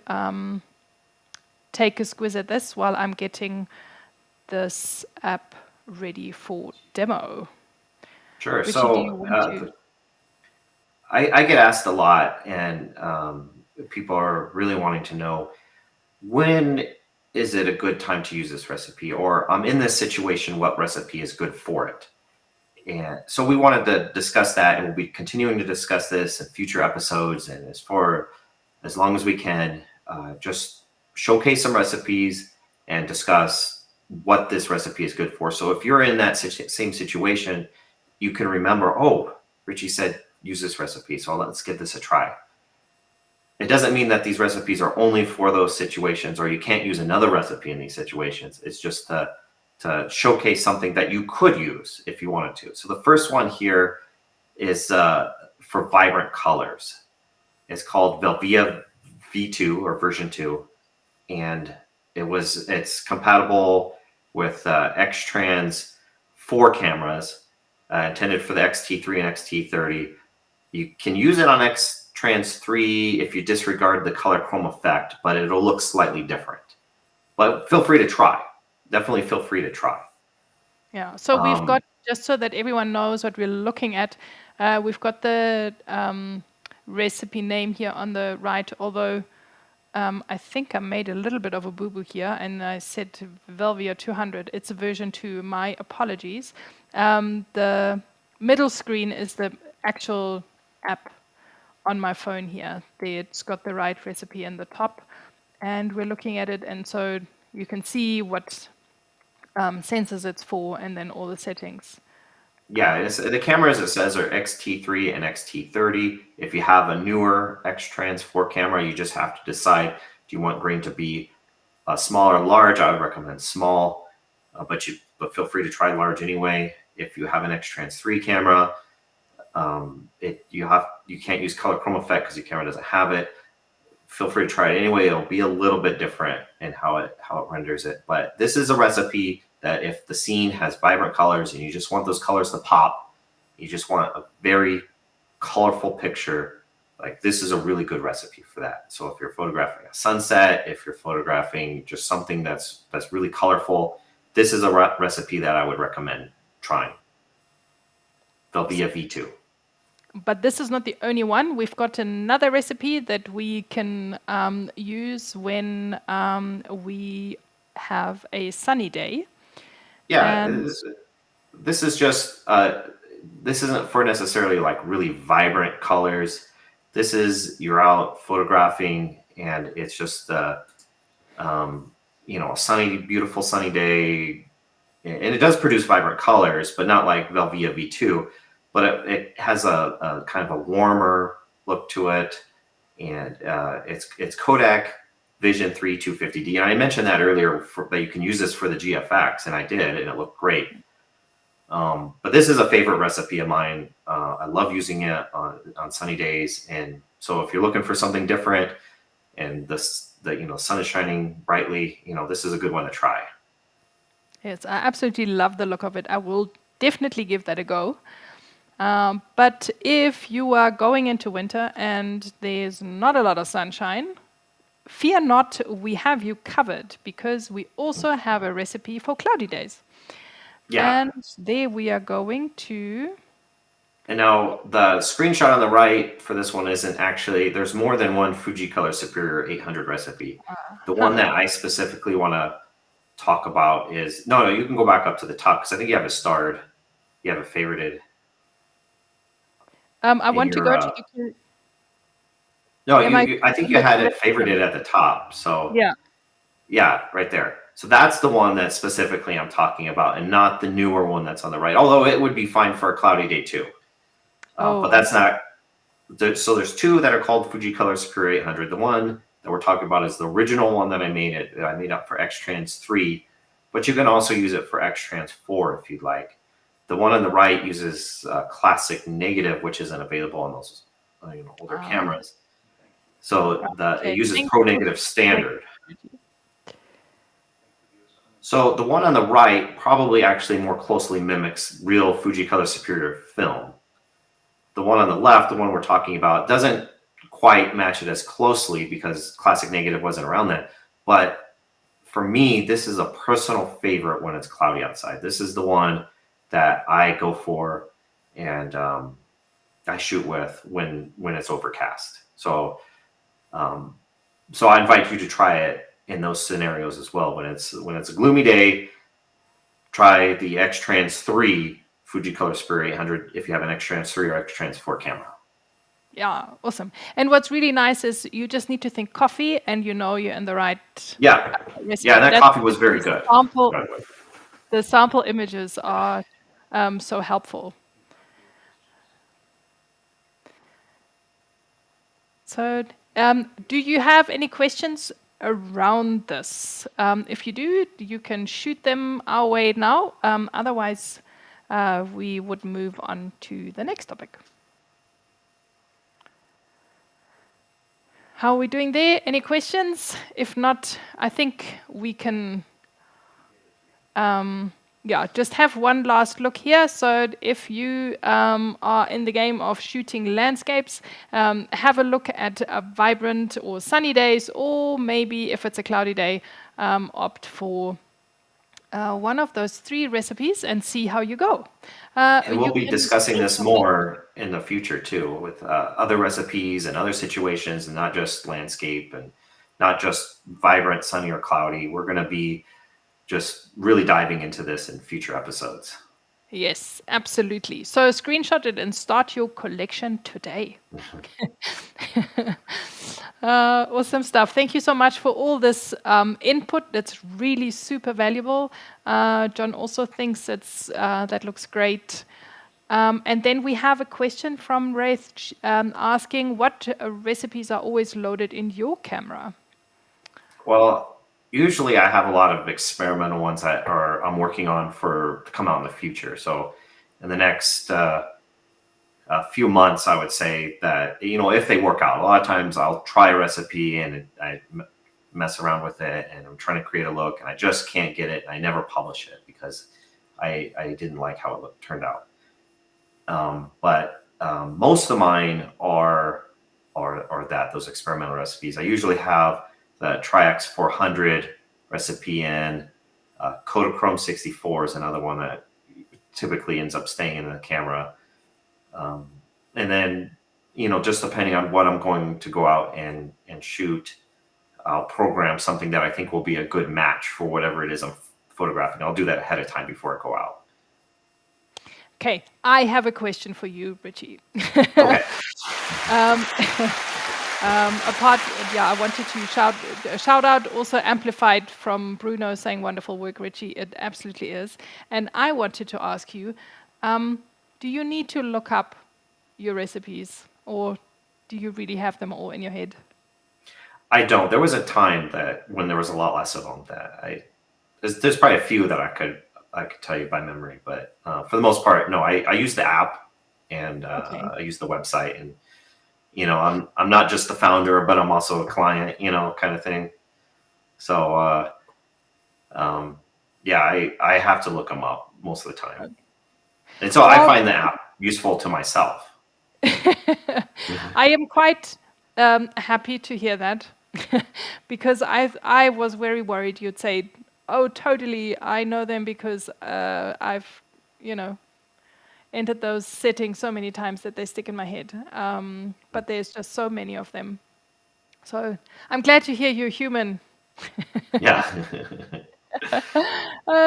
take a squiz at this while I'm getting this app ready for demo. Sure. Ritchie, so I get asked a lot, and people are really wanting to know, when is it a good time to use this recipe? Or I'm in this situation, what recipe is good for it? And so we wanted to discuss that, and we'll be continuing to discuss this in future episodes. And as long as we can, just showcase some recipes and discuss what this recipe is good for. So if you're in that same situation, you can remember, oh, Ritchie said use this recipe, so let's give this a try. It doesn't mean that these recipes are only for those situations, or you can't use another recipe in these situations. It's just to showcase something that you could use if you wanted to. So the first one here is for vibrant colors. It's called Velvia V2 or version 2, and it's compatible with X-Trans 4 cameras intended for the X-T3 and X-T30. You can use it on X-Trans 3 if you disregard the color chrome effect, but it'll look slightly different. But feel free to try. Definitely feel free to try. Yeah, so we've got, just so that everyone knows what we're looking at, we've got the recipe name here on the right, although I think I made a little bit of a boo-boo here, and I said Velvia 200. It's a version 2. My apologies. The middle screen is the actual app on my phone here. It's got the right recipe in the top, and we're looking at it, and so you can see what sensors it's for, and then all the settings. Yeah, the cameras, it says, are X-T3 and X-T30. If you have a newer X-Trans 4 camera, you just have to decide, do you want grain to be small or large? I would recommend small, but feel free to try large anyway. If you have an X-Trans 3 camera, you can't use color chrome effect because your camera doesn't have it. Feel free to try it anyway. It'll be a little bit different in how it renders it. But this is a recipe that if the scene has vibrant colors and you just want those colors to pop, you just want a very colorful picture, like this is a really good recipe for that. So if you're photographing a sunset, if you're photographing just something that's really colorful, this is a recipe that I would recommend trying. Velvia V2. But this is not the only one. We've got another recipe that we can use when we have a sunny day. Yeah, this is just, this isn't for necessarily like really vibrant colors. This is, you're out photographing and it's just, you know, a sunny, beautiful sunny day. And it does produce vibrant colors, but not like Velvia V2. But it has a kind of a warmer look to it, and it's Kodak Vision 3 250D. And I mentioned that earlier that you can use this for the GFX, and I did, and it looked great. But this is a favorite recipe of mine. I love using it on sunny days, and so if you're looking for something different, and the sun is shining brightly, this is a good one to try. Yes, I absolutely love the look of it. I will definitely give that a go. But if you are going into winter and there's not a lot of sunshine, fear not, we have you covered, because we also have a recipe for cloudy days. Yeah. And there we are going to... And now the screenshot on the right for this one isn't actually, there's more than one Fujicolor Superior 800 recipe. The one that I specifically want to talk about is, no, you can go back up to the top because I think you have it starred. You have it favorited. I want to go to the... No, I think you had it favorited at the top. So yeah, right there. So that's the one that specifically I'm talking about, and not the newer one that's on the right. Although it would be fine for a cloudy day too. But that's not. So there's two that are called Fujicolor Superior 800. The one that we're talking about is the original one that I made up for X-Trans 3, but you can also use it for X-Trans 4 if you'd like. The one on the right uses classic negative, which isn't available on those older cameras. So it uses Pro Negative standard. So the one on the right probably actually more closely mimics real Fujicolor Superior film. The one on the left, the one we're talking about, doesn't quite match it as closely because classic negative wasn't around then. But for me, this is a personal favorite when it's cloudy outside. This is the one that I go for and I shoot with when it's overcast. So I invite you to try it in those scenarios as well. When it's a gloomy day, try the X-Trans 3 Fujicolor Superior 800 if you have an X-Trans 3 or X-Trans 4 camera. Yeah, awesome. And what's really nice is you just need to think coffee, and you're in the right. Yeah, that coffee was very good. The sample images are so helpful. So, do you have any questions around this? If you do, you can shoot them our way now. Otherwise, we would move on to the next topic. How are we doing there? Any questions? If not, I think we can yeah, just have one last look here. So if you are in the game of shooting landscapes, have a look at vibrant or sunny days, or maybe if it's a cloudy day, opt for one of those 3 recipes and see how you go. And we'll be discussing this more in the future too, with other recipes and other situations, and not just landscape and not just vibrant, sunny or cloudy. We're going to be just really diving into this in future episodes. Yes, absolutely. So screenshot it and start your collection today. Awesome stuff. Thank you so much for all this input. That's really super valuable. John also thinks that looks great. And then we have a question from Roesch asking, what recipes are always loaded in your camera? Well, usually I have a lot of experimental ones that I'm working on to come out in the future. So in the next few months, I would say that, if they work out, a lot of times I'll try a recipe and I mess around with it and I'm trying to create a look and I just can't get it. And I never publish it because I didn't like how it turned out. But most of mine are those experimental recipes. I usually have the Tri-X 400 recipe in. Kodachrome 64 is another one that typically ends up staying in the camera. And then, just depending on what I'm going to go out and shoot, I'll program something that I think will be a good match for whatever it is I'm photographing. I'll do that ahead of time before I go out. Okay, I have a question for you, Ritchie. Okay. I wanted to shout out also amplified from Bruno saying wonderful work, Ritchie. It absolutely is. And I wanted to ask you, do you need to look up your recipes, or do you really have them all in your head? I don't. There was a time when there was a lot less of them that there's probably a few that I could tell you by memory, but for the most part, no. I use the app and I use the website, and I'm not just the founder, but I'm also a client, kind of thing. So I have to look them up most of the time, and so I find the app useful to myself. I am quite happy to hear that because I was very worried you'd say, oh, totally, I know them because I've, entered those settings so many times that they stick in my head. But there's just so many of them. So I'm glad to hear you're human. Yeah.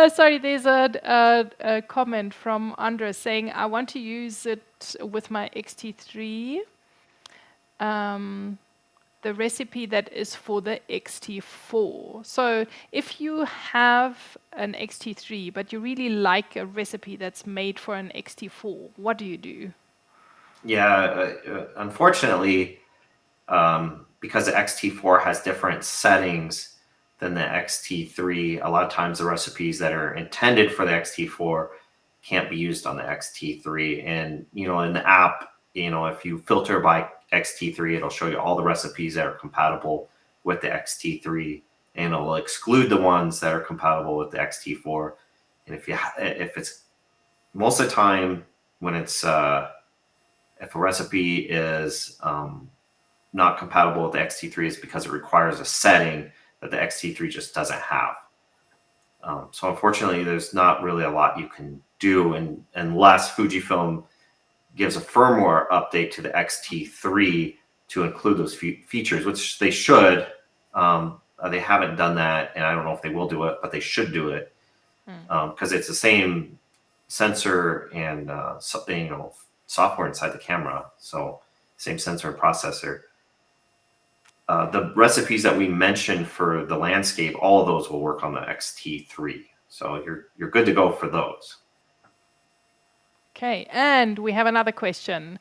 Sorry, there's a comment from Andres saying, I want to use it with my X-T3. The recipe that is for the X-T4. So if you have an X-T3, but you really like a recipe that's made for an X-T4, what do you do? Yeah, unfortunately, because the X-T4 has different settings than the X-T3, a lot of times the recipes that are intended for the X-T4 can't be used on the X-T3. And, in the app, if you filter by X-T3, it'll show you all the recipes that are compatible with the X-T3, and it'll exclude the ones that are compatible with the X-T4. And if it's most of the time when it's if a recipe is not compatible with the X-T3, it's because it requires a setting that the X-T3 just doesn't have. So unfortunately, there's not really a lot you can do unless Fujifilm gives a firmware update to the X-T3 to include those features, which they should. They haven't done that, and I don't know if they will do it, but they should do it because it's the same sensor and software inside the camera, so same sensor and processor. The recipes that we mentioned for the landscape, all of those will work on the X-T3, so you're good to go for those. Okay, and we have another question.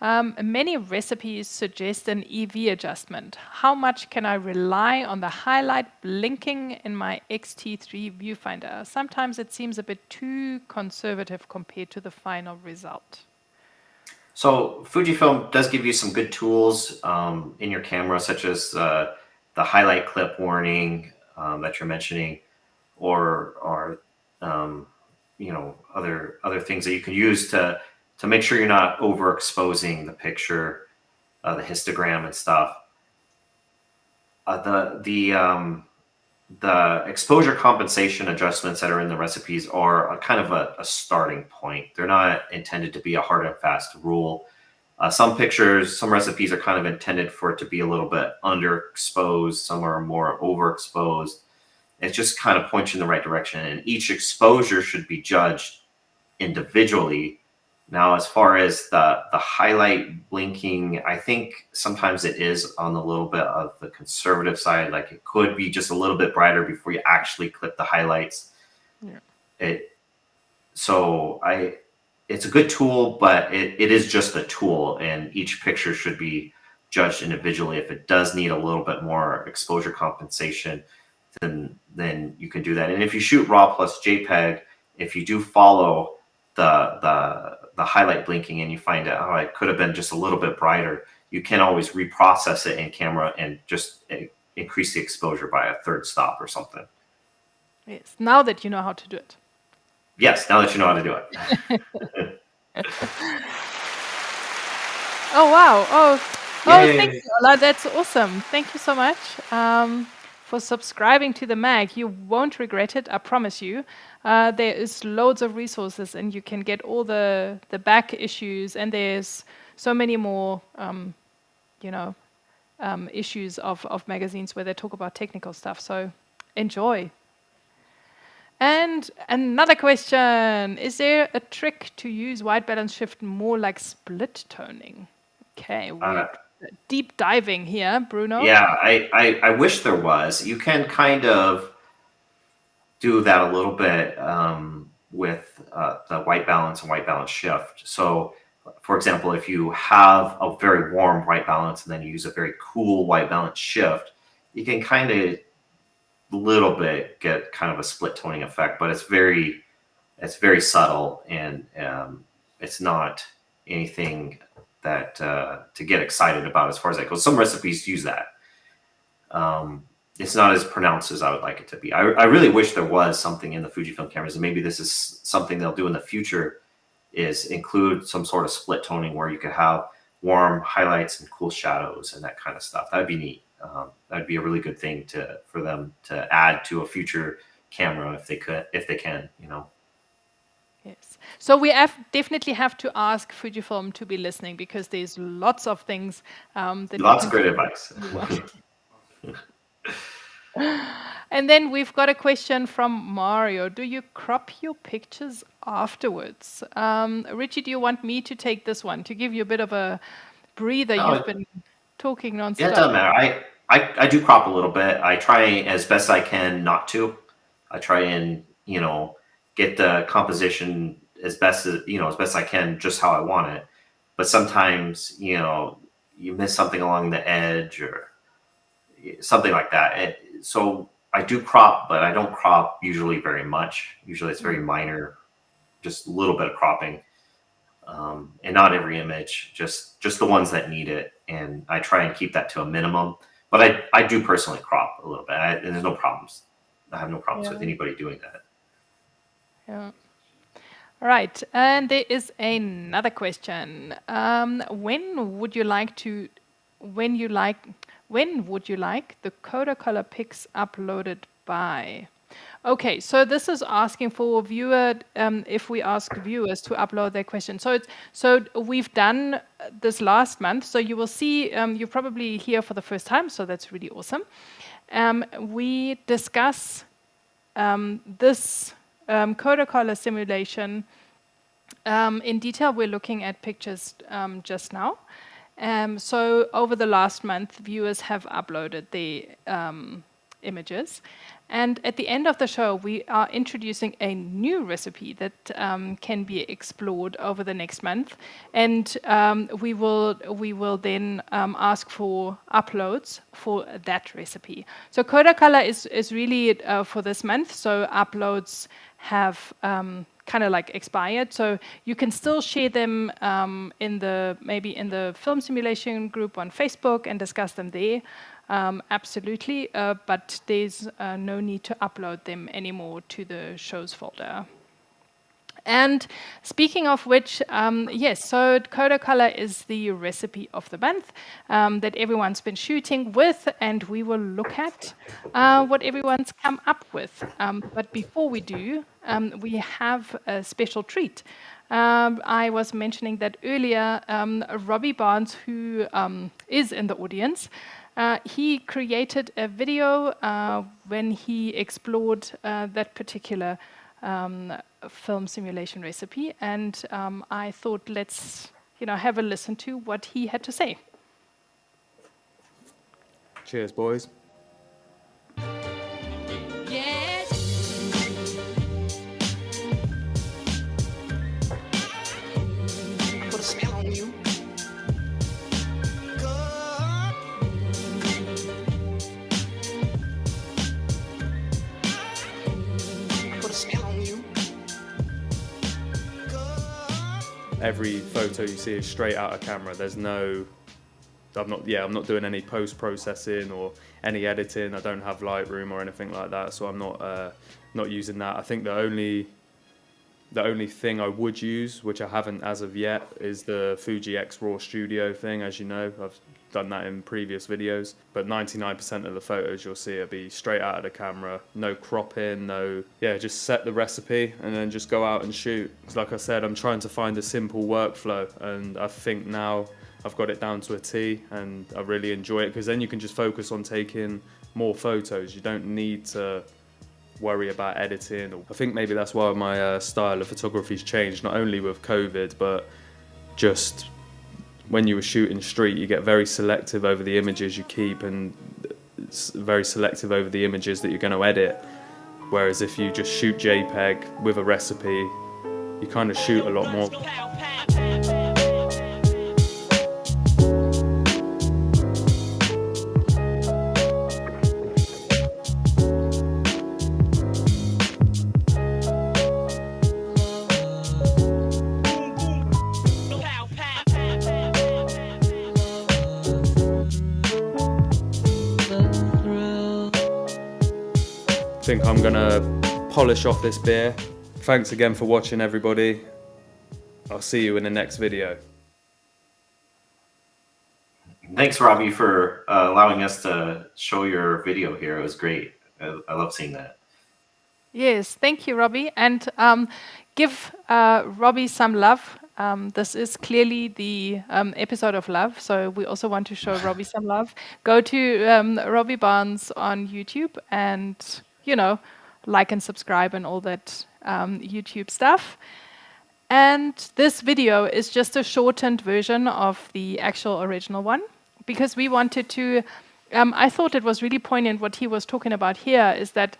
Many recipes suggest an EV adjustment. How much can I rely on the highlight blinking in my X-T3 viewfinder? Sometimes it seems a bit too conservative compared to the final result. So Fujifilm does give you some good tools in your camera, such as the highlight clip warning that you're mentioning, or other things that you can use to make sure you're not overexposing the picture, the histogram and stuff. The exposure compensation adjustments that are in the recipes are kind of a starting point. They're not intended to be a hard and fast rule. Some recipes are kind of intended for it to be a little bit underexposed. Some are more overexposed. It just kind of points you in the right direction. And each exposure should be judged individually. Now, as far as the highlight blinking, I think sometimes it is on a little bit of the conservative side. Like it could be just a little bit brighter before you actually clip the highlights. Yeah. It's a good tool, but it is just a tool, and each picture should be judged individually. If it does need a little bit more exposure compensation, then you can do that. And if you shoot RAW plus JPEG, if you do follow the highlight blinking and you find out, oh, it could have been just a little bit brighter, you can always reprocess it in camera and just increase the exposure by a third stop or something. Yes, now that you know how to do it. Yes, now that you know how to do it. Oh, wow. Oh, thank you, Ola. That's awesome. Thank you so much for subscribing to the mag. You won't regret it, I promise you. There is loads of resources, and you can get all the back issues, and there's so many more, issues of magazines where they talk about technical stuff. So enjoy. And another question, is there a trick to use white balance shift more like split toning? Okay, we're deep diving here, Bruno. Yeah, I wish there was. You can kind of do that a little bit with the white balance and white balance shift. So, for example, if you have a very warm white balance and then you use a very cool white balance shift, you can kind of little bit get kind of a split toning effect, but it's very subtle, and it's not anything that to get excited about as far as that goes. Some recipes use that. It's not as pronounced as I would like it to be. I really wish there was something in the Fujifilm cameras, and maybe this is something they'll do in the future, is include some sort of split toning where you could have warm highlights and cool shadows and that kind of stuff. That'd be neat. That'd be a really good thing for them to add to a future camera if they can. Yes. So we definitely have to ask Fujifilm to be listening, because there's lots of things. Lots of great advice. And then we've got a question from Mario. Do you crop your pictures afterwards? Ritchie, do you want me to take this one to give you a bit of a breather? You've been talking nonstop. Yeah, it doesn't matter. I do crop a little bit. I try as best I can not to. I try and get the composition as best I can, just how I want it. But sometimes you miss something along the edge or something like that. So I do crop, but I don't crop usually very much. Usually it's very minor, just a little bit of cropping. And not every image, just the ones that need it. And I try and keep that to a minimum. But I do personally crop a little bit, and there's no problems. I have no problems with anybody doing that. Yeah. All right. And there is another question. When would you like the Kodacolor pics uploaded by? Okay, so this is asking for if we ask viewers to upload their question. So we've done this last month. So you will see, you're probably here for the first time, so that's really awesome. We discuss this Kodacolor simulation in detail. We're looking at pictures just now. So over the last month, viewers have uploaded the images. And at the end of the show, we are introducing a new recipe that can be explored over the next month. And we will then ask for uploads for that recipe. So Kodacolor is really for this month. So uploads have kind of like expired. So you can still share them maybe in the film simulation group on Facebook and discuss them there. absolutely, but there's no need to upload them anymore to the shows folder. And speaking of which, yes, so Kodacolor is the recipe of the month that everyone's been shooting with, and we will look at what everyone's come up with. But before we do, we have a special treat. I was mentioning that earlier. Robbie Barnes, who is in the audience, he created a video when he explored that particular film simulation recipe, and I thought let's have a listen to what he had to say. Cheers, boys. Yes. Put a spell on you. Put a spell on you. Every photo you see is straight out of camera. There's no, I'm not doing any post-processing or any editing. I don't have Lightroom or anything like that, so I'm not using that. I think the only thing I would use, which I haven't as of yet, is the Fuji X Raw Studio thing. As you know, I've done that in previous videos, but 99% of the photos you'll see will be straight out of the camera, no cropping, just set the recipe and then just go out and shoot. 'Cause like I said, I'm trying to find a simple workflow, and I think now I've got it down to a T, and I really enjoy it, because then you can just focus on taking more photos. You don't need to worry about editing. I think maybe that's why my style of photography's changed, not only with COVID, but just when you were shooting street, you get very selective over the images you keep, and very selective over the images that you're going to edit. Whereas if you just shoot JPEG with a recipe, you kind of shoot a lot more. I think I'm gonna polish off this beer. Thanks again for watching, everybody. I'll see you in the next video. Thanks, Robbie, for allowing us to show your video here. It was great. I love seeing that. Yes, thank you, Robbie, and give Robbie some love. This is clearly the episode of love, so we also want to show Robbie some love. Go to Robbie Barnes on YouTube and, like and subscribe and all that YouTube stuff. And this video is just a shortened version of the actual original one, because we wanted to, I thought it was really poignant what he was talking about here, is that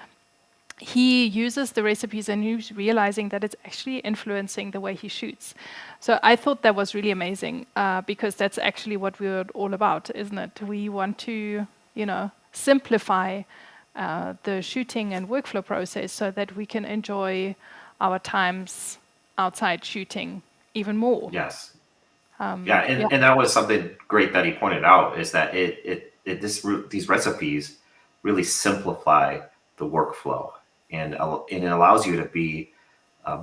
he uses the recipes and he's realizing that it's actually influencing the way he shoots. So I thought that was really amazing, because that's actually what we're all about, isn't it? We want to, simplify the shooting and workflow process so that we can enjoy our times outside shooting even more. Yes. And that was something great that he pointed out, is that these recipes really simplify the workflow, and it allows you to be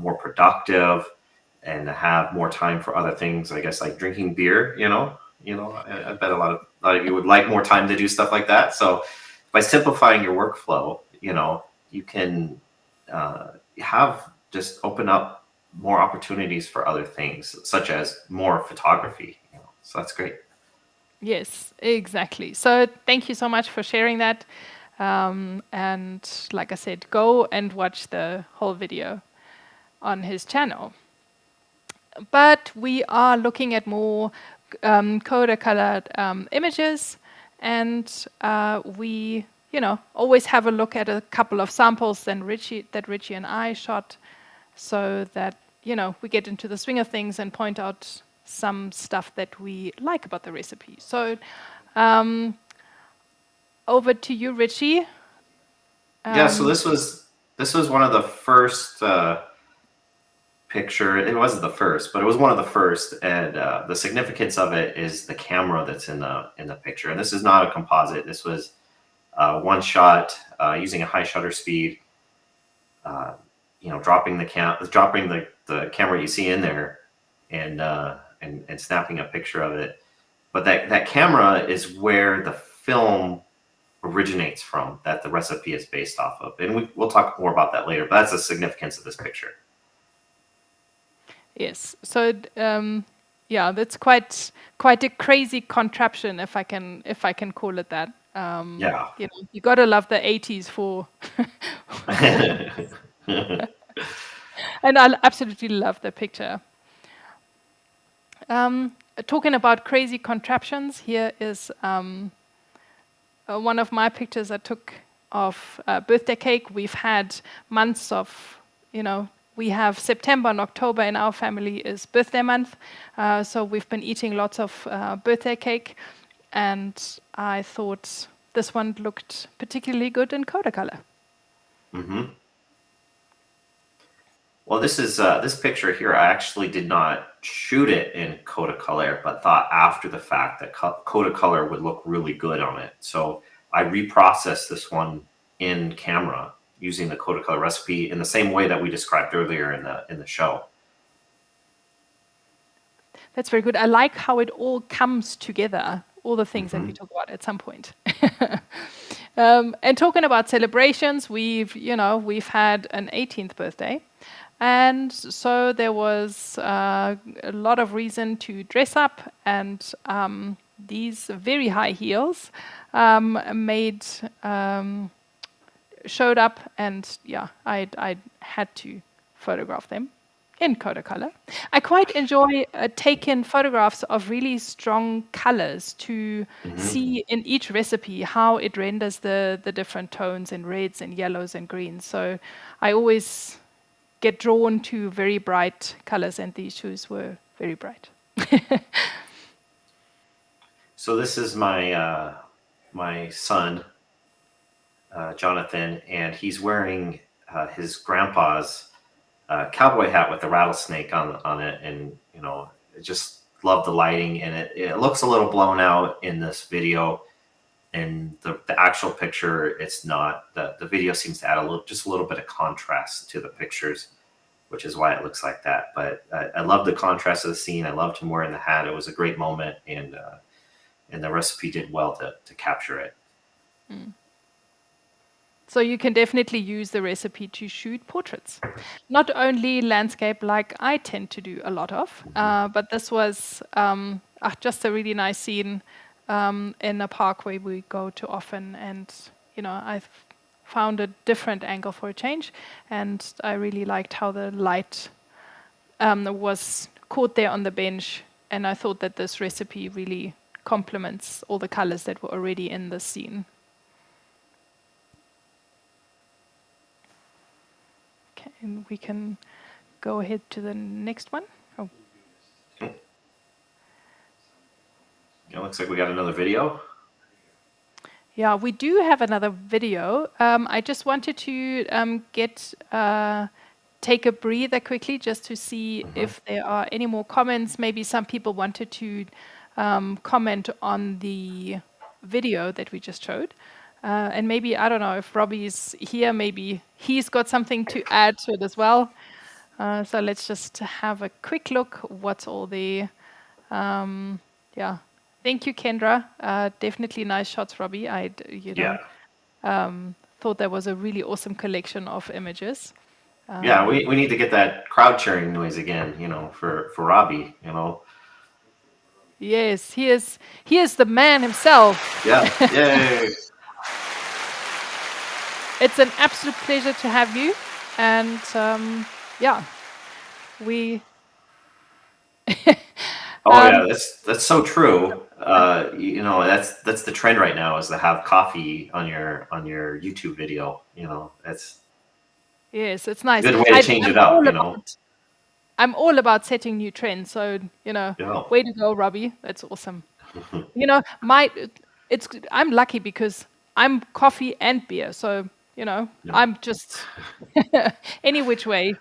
more productive and to have more time for other things. I guess like drinking beer. I bet a lot of you would like more time to do stuff like that. So by simplifying your workflow, you can just open up more opportunities for other things, such as more photography. So that's great. Yes, exactly. So thank you so much for sharing that. And like I said, go and watch the whole video on his channel. But we are looking at more Kodacolor images, and we, always have a look at a couple of samples that Ritchie and I shot, so that we get into the swing of things and point out some stuff that we like about the recipe. So over to you, Ritchie. So this was one of the first picture. It wasn't the first, but it was one of the first. And the significance of it is the camera that's in the picture. And this is not a composite. This was one shot using a high shutter speed. Dropping the camera you see in there, and snapping a picture of it. But that camera is where the film originates from, that the recipe is based off of, and we'll talk more about that later. But that's the significance of this picture. Yes. So that's quite a crazy contraption, if I can call it that. Yeah. You gotta love the 80s for. And I absolutely love the picture. Talking about crazy contraptions, here is one of my pictures I took of birthday cake. We've had months of, we have September and October in our family is birthday month. So we've been eating lots of birthday cake. And I thought this one looked particularly good in Kodacolor. Mm-hmm. Well, this picture here, I actually did not shoot it in Kodacolor, but thought after the fact that Kodacolor would look really good on it. So I reprocessed this one in camera using the Kodacolor recipe in the same way that we described earlier in the show. That's very good. I like how it all comes together, all the things that we talk about at some point. And talking about celebrations, we've had an 18th birthday. And so there was a lot of reason to dress up, and these very high heels showed up, and I had to photograph them in Kodacolor. I quite enjoy taking photographs of really strong colors to see in each recipe how it renders the different tones in reds and yellows and greens. So I always get drawn to very bright colors, and these shoes were very bright. So this is my my son, Jonathan, and he's wearing his grandpa's cowboy hat with the rattlesnake on it, and I just love the lighting, and it looks a little blown out in this video. In the actual picture, it's not. The video seems to add just a little bit of contrast to the pictures, which is why it looks like that. But I love the contrast of the scene. I loved him wearing the hat. It was a great moment, and the recipe did well to capture it. So you can definitely use the recipe to shoot portraits. Not only landscape, like I tend to do a lot of, but this was just a really nice scene in a park where we go to often, and I found a different angle for a change, and I really liked how the light was caught there on the bench, and I thought that this recipe really complements all the colors that were already in the scene. Okay, and we can go ahead to the next one. Oh. It looks like we got another video. Yeah, we do have another video. I just wanted to take a breather quickly just to see if there are any more comments. Maybe some people wanted to comment on the video that we just showed. And maybe, I don't know, if Robbie's here, maybe he's got something to add to it as well. So let's just have a quick look. What's all the... Thank you, Kendra. Definitely nice shots, Robbie. Thought that was a really awesome collection of images. We need to get that crowd cheering noise again, for Robbie, Yes, he is the man himself. Yeah, yay. It's an absolute pleasure to have you, and we. That's so true. That's the trend right now, is to have coffee on your YouTube video. Yes, it's nice. Good way to change it up. I'm all about setting new trends. So way to go, Robbie. That's awesome. I'm lucky because I'm coffee and beer. So I'm just any which way.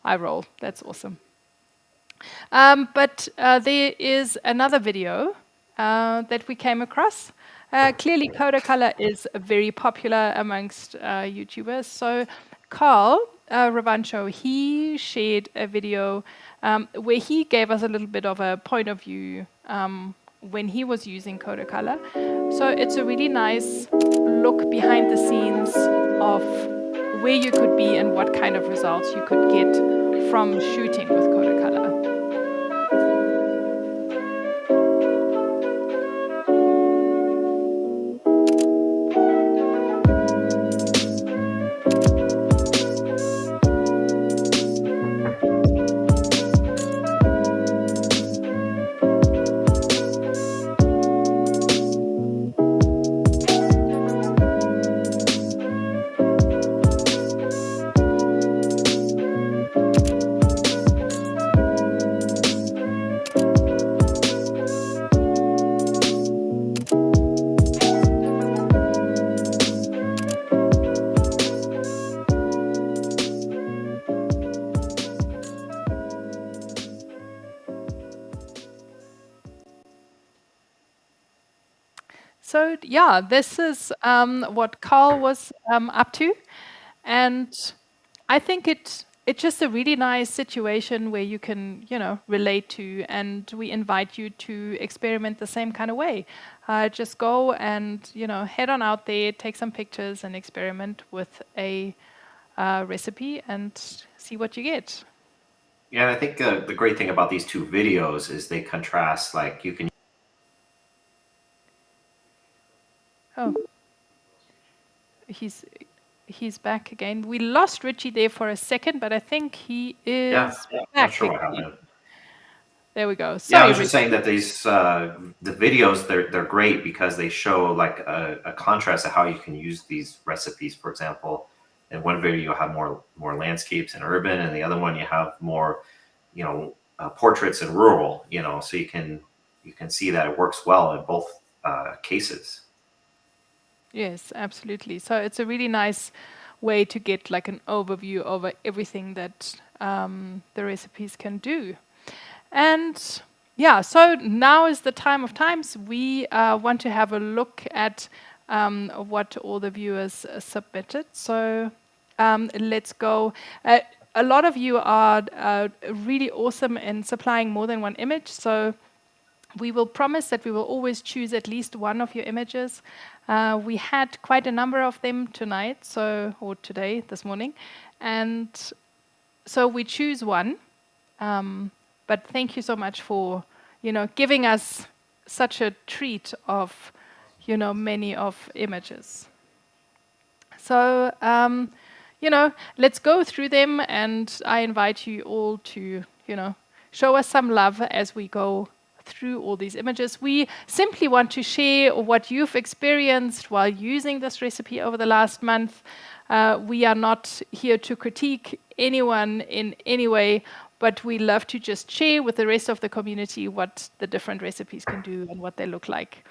I roll. That's awesome. But there is another video that we came across. Clearly, Kodacolor is very popular amongst YouTubers. So Carl Ravancho, he shared a video where he gave us a little bit of a point of view when he was using Kodacolor. So it's a really nice look behind the scenes of where you could be and what kind of results you could get from shooting with Kodacolor. So yeah, this is what Carl was up to, and I think it's just a really nice situation where you can relate to, and we invite you to experiment the same kind of way. Just go and head on out there, take some pictures, and experiment with a recipe and see what you get. Yeah, and I think the great thing about these two videos is they contrast. Like you can. Oh, he's back again. We lost Ritchie there for a second, but I think he is Not back sure what again. happened. There we go. Yeah, I Sorry, was Ritchie. just saying that these the videos they're great because they show like a contrast of how you can use these recipes. For example, in one video you have more landscapes and urban, and the other one you have more portraits and rural. So you can see that it works well in both cases. Yes, absolutely. So it's a really nice way to get like an overview over everything that the recipes can do. And yeah, so now is the time of times. We want to have a look at what all the viewers submitted. So let's go. A lot of you are really awesome in supplying more than one image. So we will promise that we will always choose at least one of your images. We had quite a number of them tonight, or today, this morning. And so we choose one. But thank you so much for, giving us such a treat of, many of images. So, let's go through them, and I invite you all to, show us some love as we go through all these images. We simply want to share what you've experienced while using this recipe over the last month. We are not here to critique anyone in any way, but we love to just share with the rest of the community what the different recipes can do and what they look like.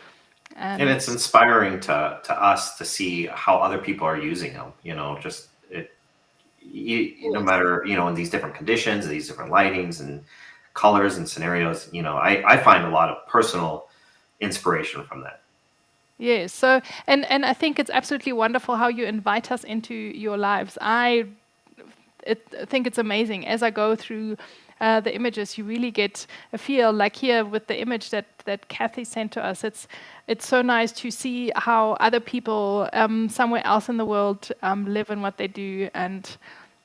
And it's inspiring to us to see how other people are using them. No matter in these different conditions, these different lightings and colors and scenarios, I find a lot of personal inspiration from that. Yes. So, and I think it's absolutely wonderful how you invite us into your lives. I think it's amazing. As I go through the images, you really get a feel. Like here with the image that Kathy sent to us, it's so nice to see how other people somewhere else in the world live and what they do, and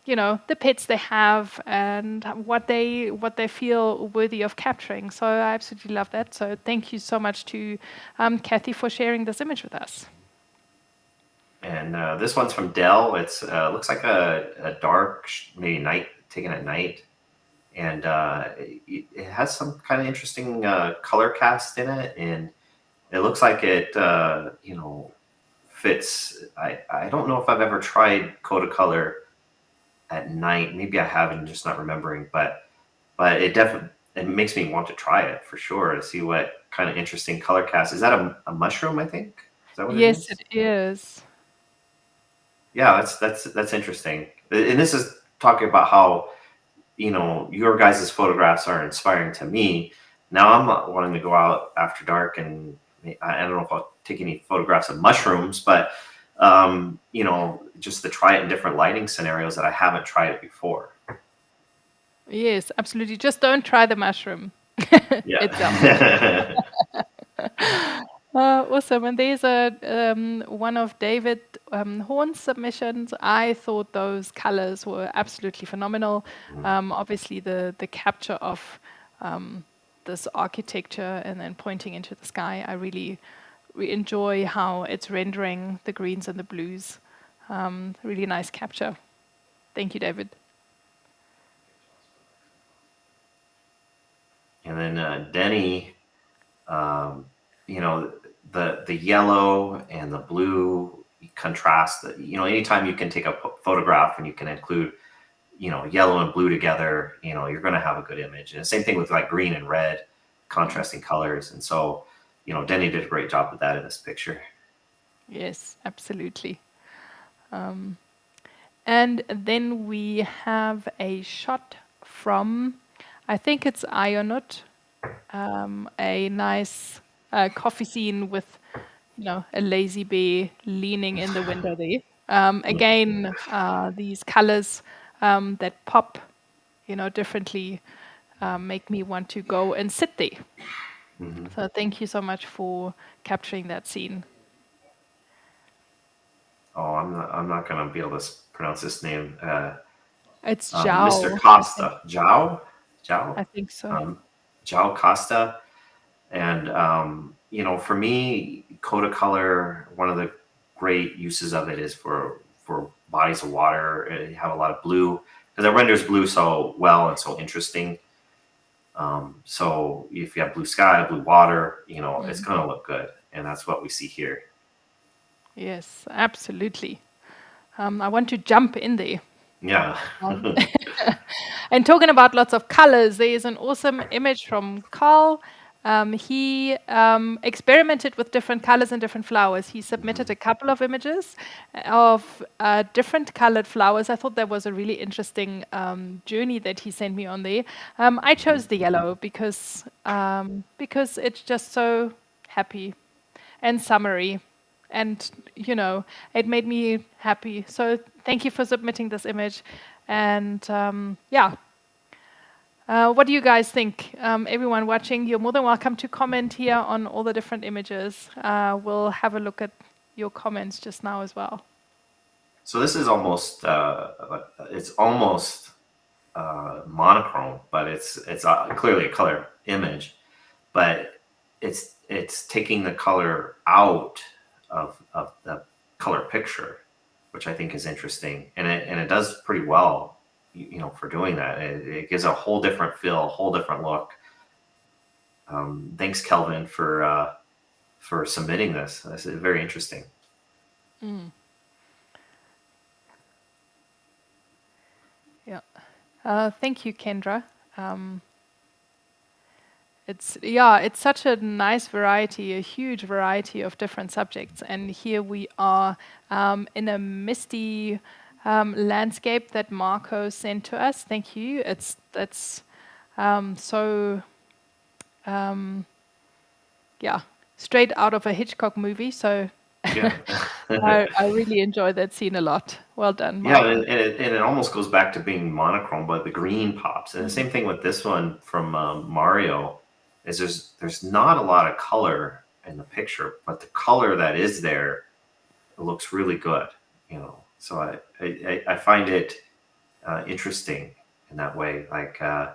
the pets they have and what they feel worthy of capturing. So I absolutely love that. So thank you so much to Kathy for sharing this image with us. And this one's from Dell. It's looks like a dark, maybe night, taken at night, and it has some kind of interesting color cast in it, and it looks like it fits. I don't know if I've ever tried Kodacolor at night. Maybe I haven't, just not remembering, but it definitely makes me want to try it for sure to see what kind of interesting color cast. Is that a mushroom, I think? Is that what it is? Yes, it is. Yeah, that's interesting. And this is talking about how your guys' photographs are inspiring to me. Now I'm not wanting to go out after dark, and I don't know if I'll take any photographs of mushrooms, but just to try it in different lighting scenarios that I haven't tried it before. Yes, absolutely. Just don't try the mushroom itself. Yeah. Awesome. And there's one of David Horn's submissions. I thought those colors were absolutely phenomenal. Obviously, the capture of this architecture and then pointing into the sky, I really enjoy how it's rendering the greens and the blues. Really nice capture. Thank you, David. And then Denny, the yellow and the blue contrast. Anytime you can take a photograph and you can include, yellow and blue together, you're going to have a good image. And the same thing with like green and red, contrasting colors. And so, Denny did a great job with that in this picture. Yes, absolutely. And then we have a shot from, I think it's Ionut, a nice coffee scene with, a lazy bear leaning in the window there. Again, these colors that pop, differently make me want to go and sit there. Mm-hmm. So thank you so much for capturing that scene. Oh, I'm not going to be able to pronounce this name. It's Zhao. Mr. Costa. Zhao? I think so. Zhao Costa. And, for me, Kodacolor, one of the great uses of it is for bodies of water. You have a lot of blue, because it renders blue so well and so interesting. So if you have blue sky, blue water, it's going to look good. And that's what we see here. Yes, absolutely. I want to jump in there. Yeah. And talking about lots of colors, there is an awesome image from Carl. He experimented with different colors and different flowers. He submitted a couple of images of different colored flowers. I thought that was a really interesting journey that he sent me on there. I chose the yellow because it's just so happy and summery. And, it made me happy. So thank you for submitting this image. And what do you guys think? Everyone watching, you're more than welcome to comment here on all the different images. We'll have a look at your comments just now as well. So this is almost, monochrome, but it's clearly a color image, but it's taking the color out of the color picture, which I think is interesting, and it does pretty well, for doing that. It gives a whole different feel, a whole different look. Thanks, Kelvin, for submitting this. This is very interesting. Yeah. Thank you, Kendra. It's such a nice variety, a huge variety of different subjects. And here we are in a misty landscape that Marco sent to us. Thank you. That's so straight out of a Hitchcock movie. So Yeah. I really enjoy that scene a lot. Well done, Marco. Yeah, and it almost goes back to being monochrome, but the green pops. And the same thing with this one from Mario. Is there's not a lot of color in the picture, but the color that is there, it looks really good, So I find it interesting in that way. Like I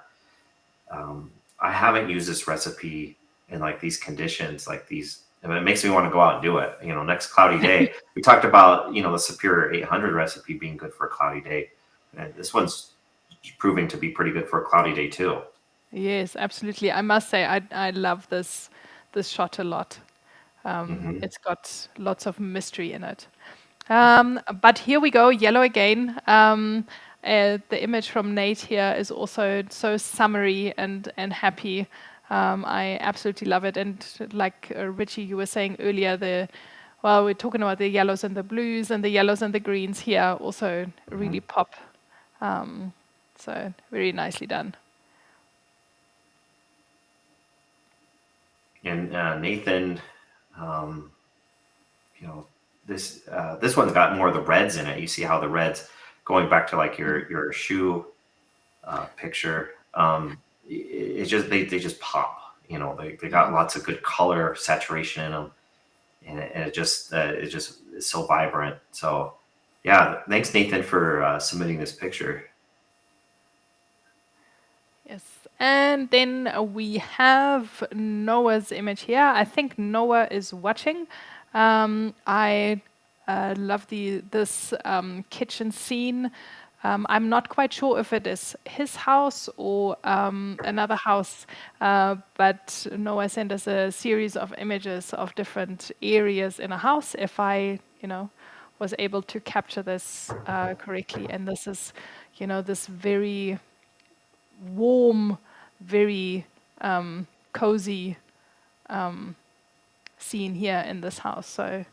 haven't used this recipe in like these conditions, like these. And it makes me want to go out and do it. Next cloudy day. We talked about the Superior 800 recipe being good for a cloudy day, and this one's proving to be pretty good for a cloudy day too. Yes, absolutely. I must say, I love this shot a lot. It's got lots of mystery in it. But here we go, yellow again. The image from Nate here is also so summery and happy. I absolutely love it. And like Ritchie, you were saying earlier, we're talking about the yellows and the blues, and the yellows and the greens here also really pop. So very nicely done. And Nathan, this one's got more of the reds in it. You see how the reds, going back to like your shoe picture, it's just they just pop. They got lots of good color saturation in them, and it just is so vibrant. So yeah, thanks Nathan for submitting this picture. Yes. And then we have Noah's image here. I think Noah is watching. I love this kitchen scene. I'm not quite sure if it is his house or another house, but Noah sent us a series of images of different areas in a house. If I, was able to capture this correctly, and this is, this very warm, very cozy scene here in this house. So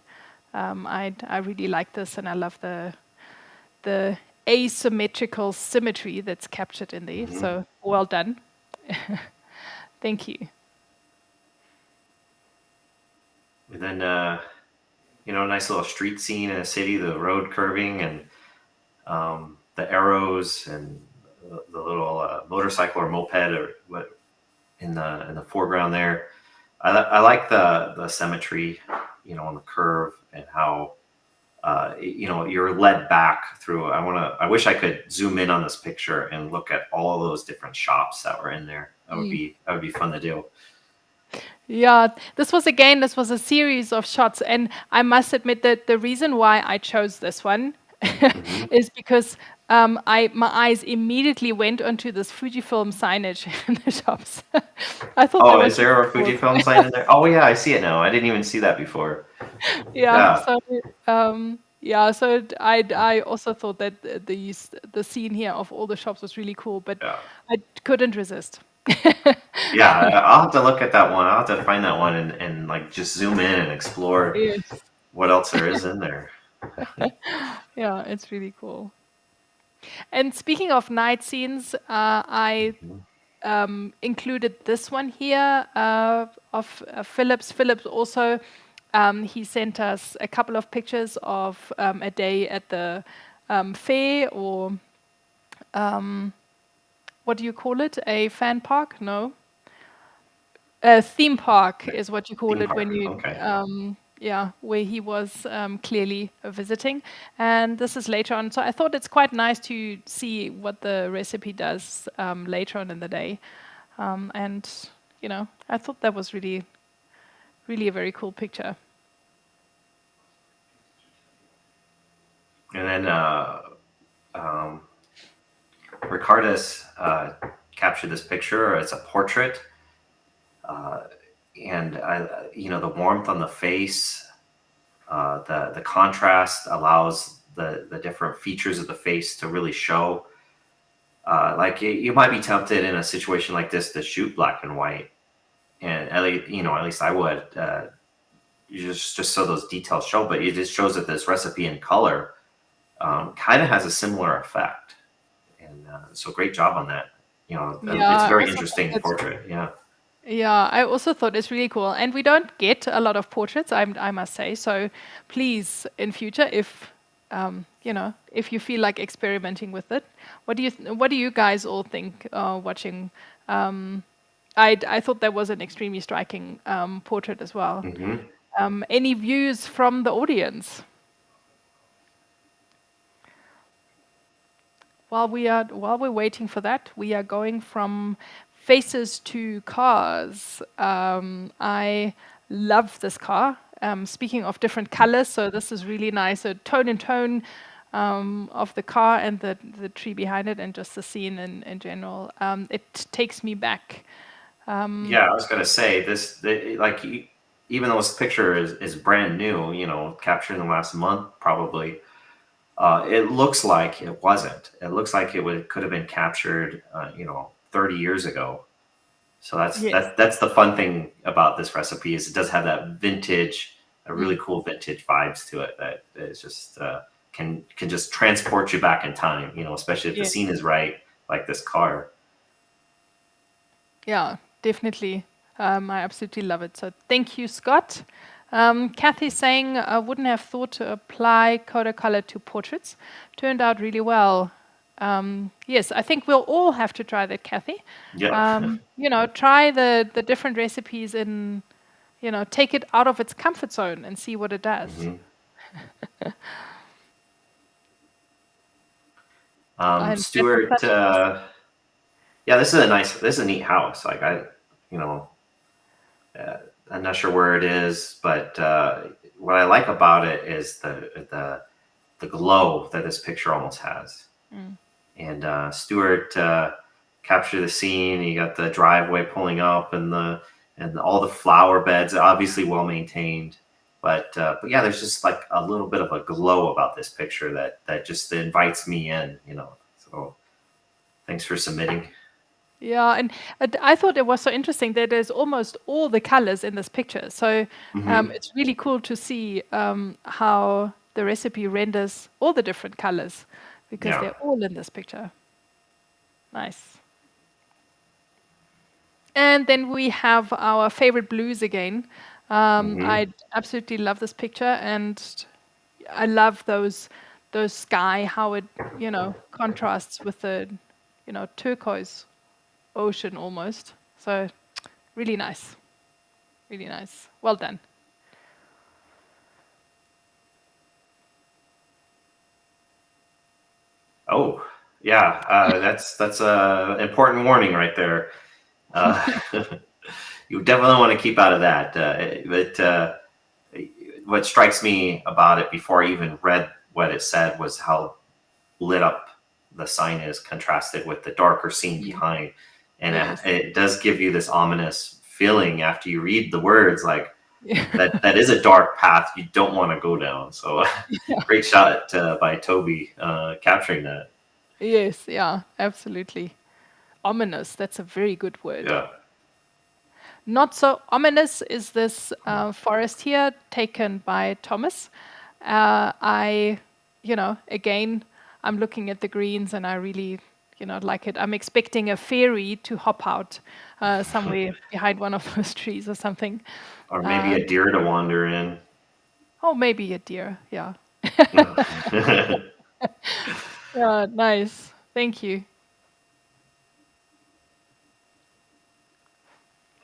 I really like this, and I love the asymmetrical symmetry that's captured in there. So well done. Thank you. And then a nice little street scene in a city, the road curving and the arrows and the little motorcycle or moped or what in the foreground there. I like the symmetry, on the curve and how you're led back through. I wish I could zoom in on this picture and look at all of those different shops that were in there. That would be fun to do. Yeah, this was a series of shots, and I must admit that the reason why I chose this one is because my eyes immediately went onto this Fujifilm signage in the shops. I thought. Oh, is there a Fujifilm sign in there? Oh yeah, I see it now. I didn't even see that before. Yeah. So I also thought that the scene here of all the shops was really cool, but I couldn't resist. Yeah, I'll have to look at that one. I'll have to find that one and like just zoom in and explore what else there is in there. Yeah, it's really cool. And speaking of night scenes, I included this one here of Phillips. Phillips also, he sent us a couple of pictures of a day at the fair, or what do you call it? A fan park? No. A theme park is what you call it when you, where he was clearly visiting. And this is later on. So I thought it's quite nice to see what the recipe does later on in the day. And, I thought that was really, really a very cool picture. And then Ricardus captured this picture. It's a portrait. And the warmth on the face, the contrast allows the different features of the face to really show. Like you might be tempted in a situation like this to shoot black and white, and at least I would, just so those details show. But it just shows that this recipe in color kind of has a similar effect, and so great job on that. It's a very interesting portrait. Yeah, I also thought it's really cool, and we don't get a lot of portraits, I must say. So please, in future, if if you feel like experimenting with it, what do you guys all think watching? I thought that was an extremely striking portrait as well. Any views from the audience? While we're waiting for that, we are going from faces to cars. I love this car. Speaking of different colors, so this is really nice. So tone and tone of the car and the tree behind it, and just the scene in general. It takes me back. Yeah, I was gonna say this. Even though this picture is brand new, captured in the last month probably. It looks like it wasn't. It looks like it could have been captured, 30 years ago. So that's the fun thing about this recipe is it does have that vintage, a really cool vintage vibes to it that is just can just transport you back in time. Especially if the scene is right. like this car. Yeah, definitely. I absolutely love it. So thank you, Scott. Kathy's saying, I wouldn't have thought to apply Kodacolor to portraits. Turned out really well. Yes, I think we'll all have to try that, Kathy. Yeah. Try the different recipes and, take it out of its comfort zone and see what it does. Mhm. And Stuart, yeah, this is a neat house. Like you know, I'm not sure where it is, but what I like about it is the glow that this picture almost has. Mm. And Stuart captured the scene. You got the driveway pulling up and all the flower beds, obviously well maintained. But yeah, there's just like a little bit of a glow about this picture that just invites me in. So thanks for submitting. Yeah, and I thought it was so interesting that there's almost all the colors in this picture. So it's really cool to see how the recipe renders all the different colors because they're all in this picture. Nice. And then we have our favorite blues again. I absolutely love this picture, and I love those sky, how it contrasts with the turquoise ocean almost. So really nice. Really nice. Well done. Oh, yeah, that's a important warning right there. You definitely want to keep out of that. But what strikes me about it before I even read what it said was how lit up the sign is contrasted with the darker scene behind. And it does give you this ominous feeling after you read the words, like that is a dark path you don't want to go down. So great shot by Toby capturing that. Yes, yeah, absolutely. Ominous, that's a very good word. Yeah. Not so ominous is this forest here, taken by Thomas. Again, I'm looking at the greens and I really, like it. I'm expecting a fairy to hop out somewhere behind one of those trees or something. Or maybe a deer to wander in. Oh, maybe a deer, yeah. Yeah. Yeah, nice. Thank you.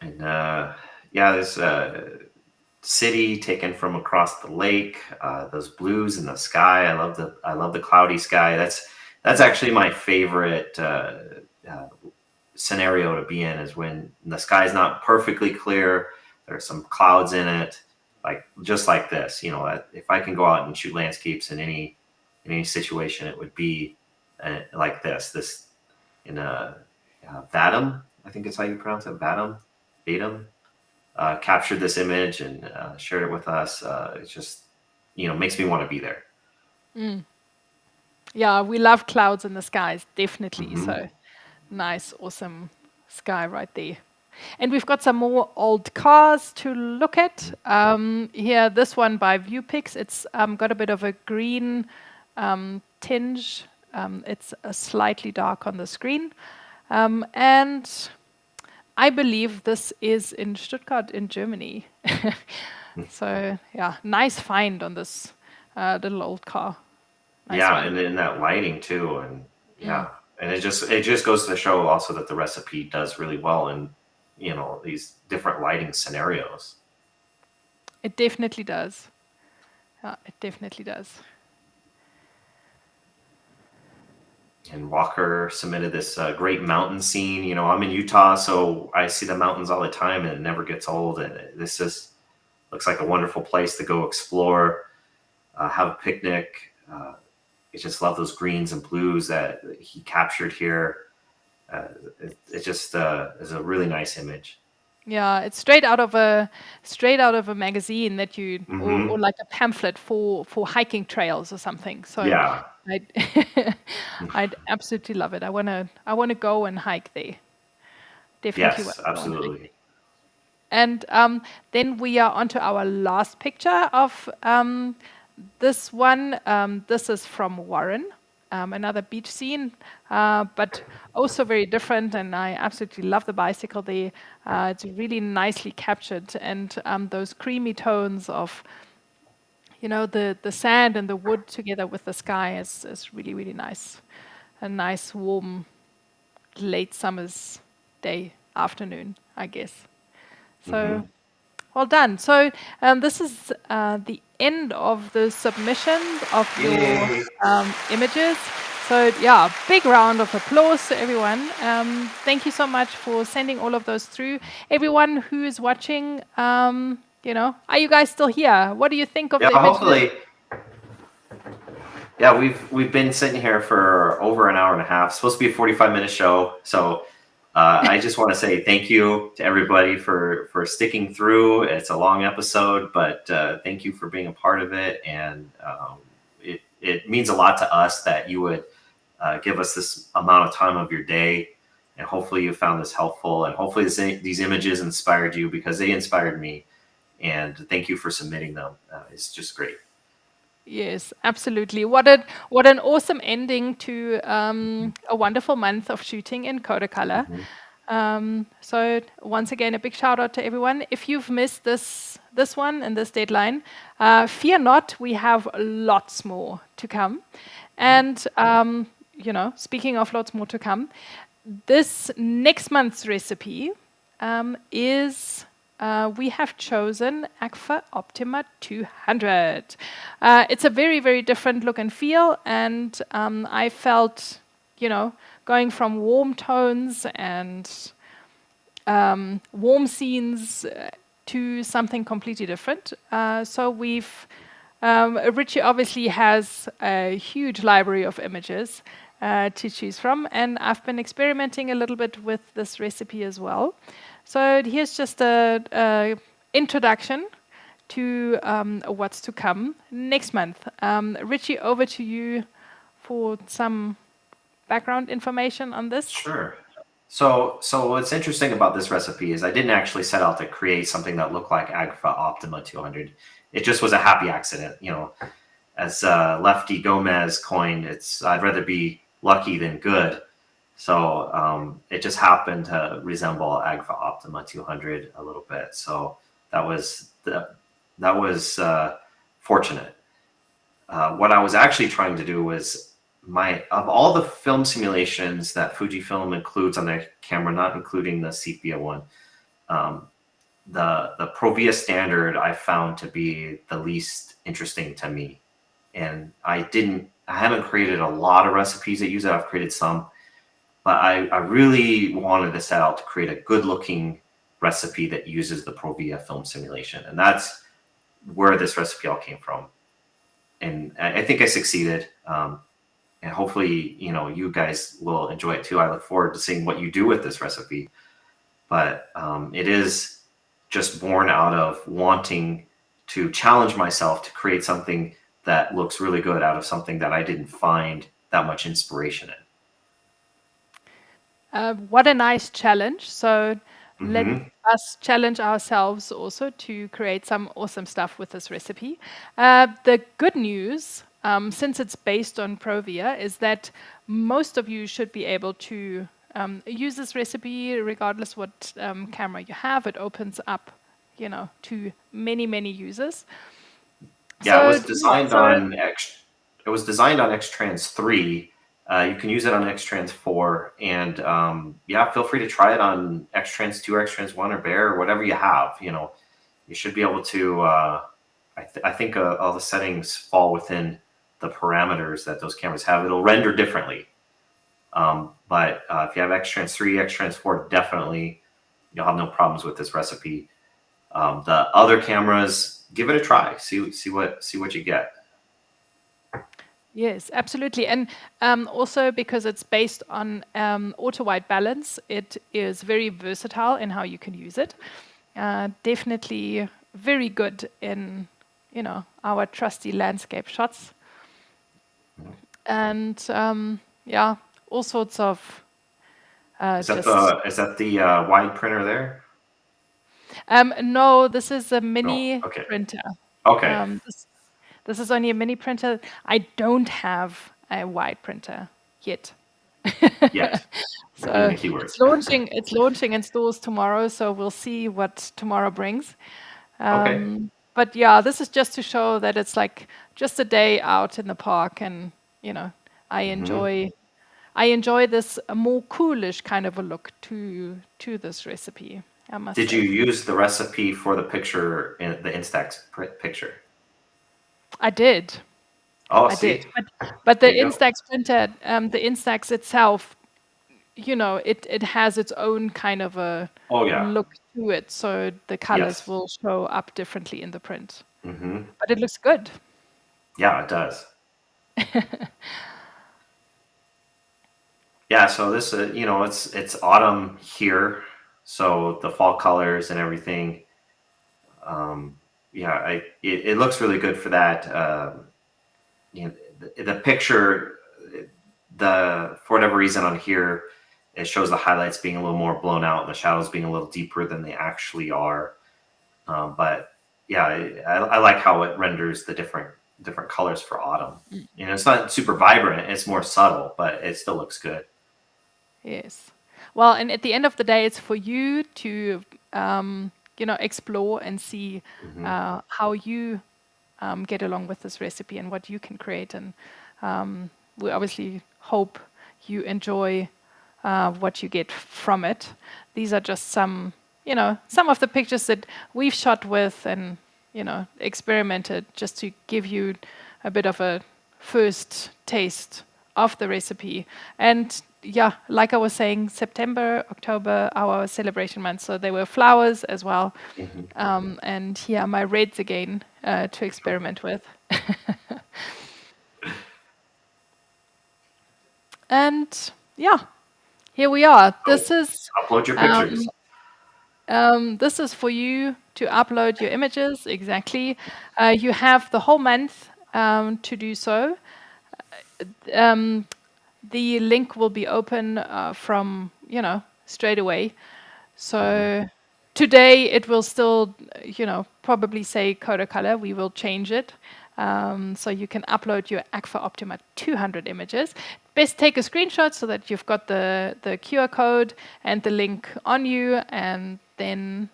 And yeah, this city taken from across the lake, those blues in the sky. I love the cloudy sky. That's actually my favorite scenario to be in, is when the sky is not perfectly clear. There's some clouds in it, just like this. If I can go out and shoot landscapes in any situation, it would be like this. This in Vadim, I think it's how you pronounce it, Vadim. Captured this image and shared it with us. It just makes me want to be there. Yeah, we love clouds in the skies, definitely. So nice, awesome sky right there. And we've got some more old cars to look at. Here, this one by Viewpix. It's got a bit of a green tinge. It's slightly dark on the screen. And I believe this is in Stuttgart in Germany. So, yeah, nice find on this little old car. Nice Yeah, one. and then that lighting too, and and it just goes to show also that the recipe does really well in these different lighting scenarios. It definitely does. Yeah, it definitely does. And Walker submitted this great mountain scene. I'm in Utah, so I see the mountains all the time, and it never gets old. And this just looks like a wonderful place to go explore, have a picnic. I just love those greens and blues that he captured here. It just is a really nice image. Yeah, it's straight out of a magazine that you or like a pamphlet for hiking trails or something. So Yeah. I'd absolutely love it. I wanna go and hike there. Definitely Yes, wanna go and hike. absolutely. And then we are onto our last picture of this one. This is from Warren. another beach scene, but also very different. And I absolutely love the bicycle there. It's really nicely captured, and those creamy tones of the sand and the wood together with the sky is really, really nice. A nice, warm, late summer's day, afternoon, I guess. So, well done. So, this is the end of the submission of your Yay. images. So, yeah, big round of applause to everyone. Thank you so much for sending all of those through. Everyone who is watching, are you guys still here? What do you think of Yeah, the images? hopefully. Yeah, we've been sitting here for over an hour and a half. It's supposed to be a 45-minute show, so I just want to say thank you to everybody for sticking through. It's a long episode, but thank you for being a part of it, and it means a lot to us that you would give us this amount of time of your day, and hopefully you found this helpful, and hopefully these images inspired you, because they inspired me. And thank you for submitting them. It's just great. Yes, absolutely. What an awesome ending to a wonderful month of shooting in Kodacolor. So once again, a big shout out to everyone. If you've missed this one and this deadline, fear not. We have lots more to come. And speaking of lots more to come, this next month's recipe is. We have chosen Agfa Optima 200. It's a very, very different look and feel, and I felt, going from warm tones and warm scenes to something completely different. So Ritchie obviously has a huge library of images to choose from, and I've been experimenting a little bit with this recipe as well. So here's just a introduction to what's to come next month. Ritchie, over to you for some background information on this. Sure. So what's interesting about this recipe is I didn't actually set out to create something that looked like Agfa Optima 200. It just was a happy accident. As Lefty Gomez coined, I'd rather be lucky than good. So it just happened to resemble Agfa Optima 200 a little bit. So that was fortunate. What I was actually trying to do was of all the film simulations that Fujifilm includes on their camera, not including the sepia one, the Provia standard I found to be the least interesting to me. And I haven't created a lot of recipes that use it. I've created some. But I really wanted to set out to create a good-looking recipe that uses the Provia film simulation. And that's where this recipe all came from. And I think I succeeded. And hopefully, you guys will enjoy it too. I look forward to seeing what you do with this recipe. But it is just born out of wanting to challenge myself to create something that looks really good out of something that I didn't find that much inspiration in. What a nice challenge. So let us challenge ourselves also to create some awesome stuff with this recipe. The good news, since it's based on Provia, is that most of you should be able to use this recipe regardless what camera you have. It opens up, to many, many users. Yeah, it was designed on X-Trans 3. You can use it on X-Trans 4, and feel free to try it on X-Trans 2, X-Trans 1, or Bear, or whatever you have. You should be able to. I think all the settings fall within the parameters that those cameras have. It'll render differently, but if you have X-Trans 3, X-Trans 4, definitely you'll have no problems with this recipe. The other cameras, give it a try. See what you get. Yes, absolutely. And also because it's based on auto white balance, it is very versatile in how you can use it. Definitely very good in, our trusty landscape shots. And all sorts of... Is that the wide printer there? No, this is a mini printer. Okay. This is only a mini printer. I don't have a wide printer yet. Yes. So In the keywords. it's launching in stores tomorrow, so we'll see what tomorrow brings. Okay. But yeah, this is just to show that it's like just a day out in the park, and I enjoy this more coolish kind of a look to this recipe, I must Did you say. use the recipe for the picture in the Instax picture? I did. Oh, I did. see, But the there you go. Instax printer, the Instax itself, it has its own kind of a Oh, yeah. look to it, so the colors Yes. will show up differently in the print. Hmm. But it looks good. Yeah, it does. Yeah, so this, it's autumn here, so the fall colors and everything. Yeah, it looks really good for that. The picture, for whatever reason on here, it shows the highlights being a little more blown out and the shadows being a little deeper than they actually are. But yeah, I like how it renders the different colors for autumn. It's not super vibrant; it's more subtle, but it still looks good. Yes. Well, and at the end of the day, it's for you to, explore and see how you get along with this recipe and what you can create. And we obviously hope you enjoy what you get from it. These are just some of the pictures that we've shot with and, experimented just to give you a bit of a first taste of the recipe. And yeah, like I was saying, September, October, our celebration months. So there were flowers as well. And here are my reds again to experiment with. And yeah, here we are. This is Upload your pictures. this is for you to upload your images. Exactly. You have the whole month to do so. The link will be open from straight away. So today it will still probably say Kodacolor. We will change it. So you can upload your Agfa Optima 200 images. Best take a screenshot so that you've got the QR code and the link on you, and then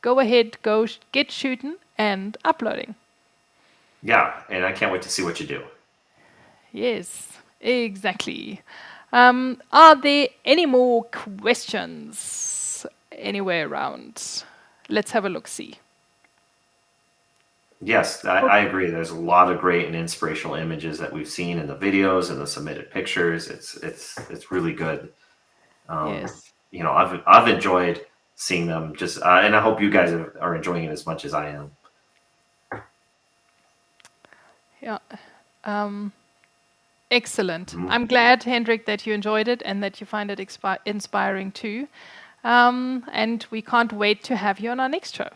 go ahead, get shooting and uploading. Yeah, and I can't wait to see what you do. Yes, exactly. Are there any more questions anywhere around? Let's have a look-see. Yes, I agree. There's a lot of great and inspirational images that we've seen in the videos and the submitted pictures. It's really good. Yes. I've enjoyed seeing them. Just and I hope you guys are enjoying it as much as I am. Yeah. Excellent. I'm glad, Hendrik, that you enjoyed it and that you find it inspiring too. And we can't wait to have you on our next show.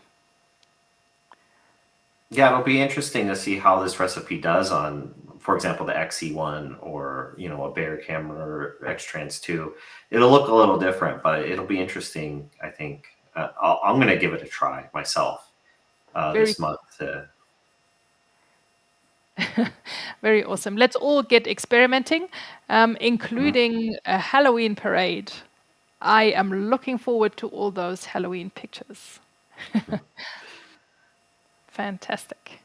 Yeah, it'll be interesting to see how this recipe does on, for example, the XE1 or a Bayer camera or X-Trans 2. It'll look a little different, but it'll be interesting. I think I'm going to give it a try myself this month. Very awesome. Let's all get experimenting, including a Halloween parade. I am looking forward to all those Halloween pictures. Fantastic.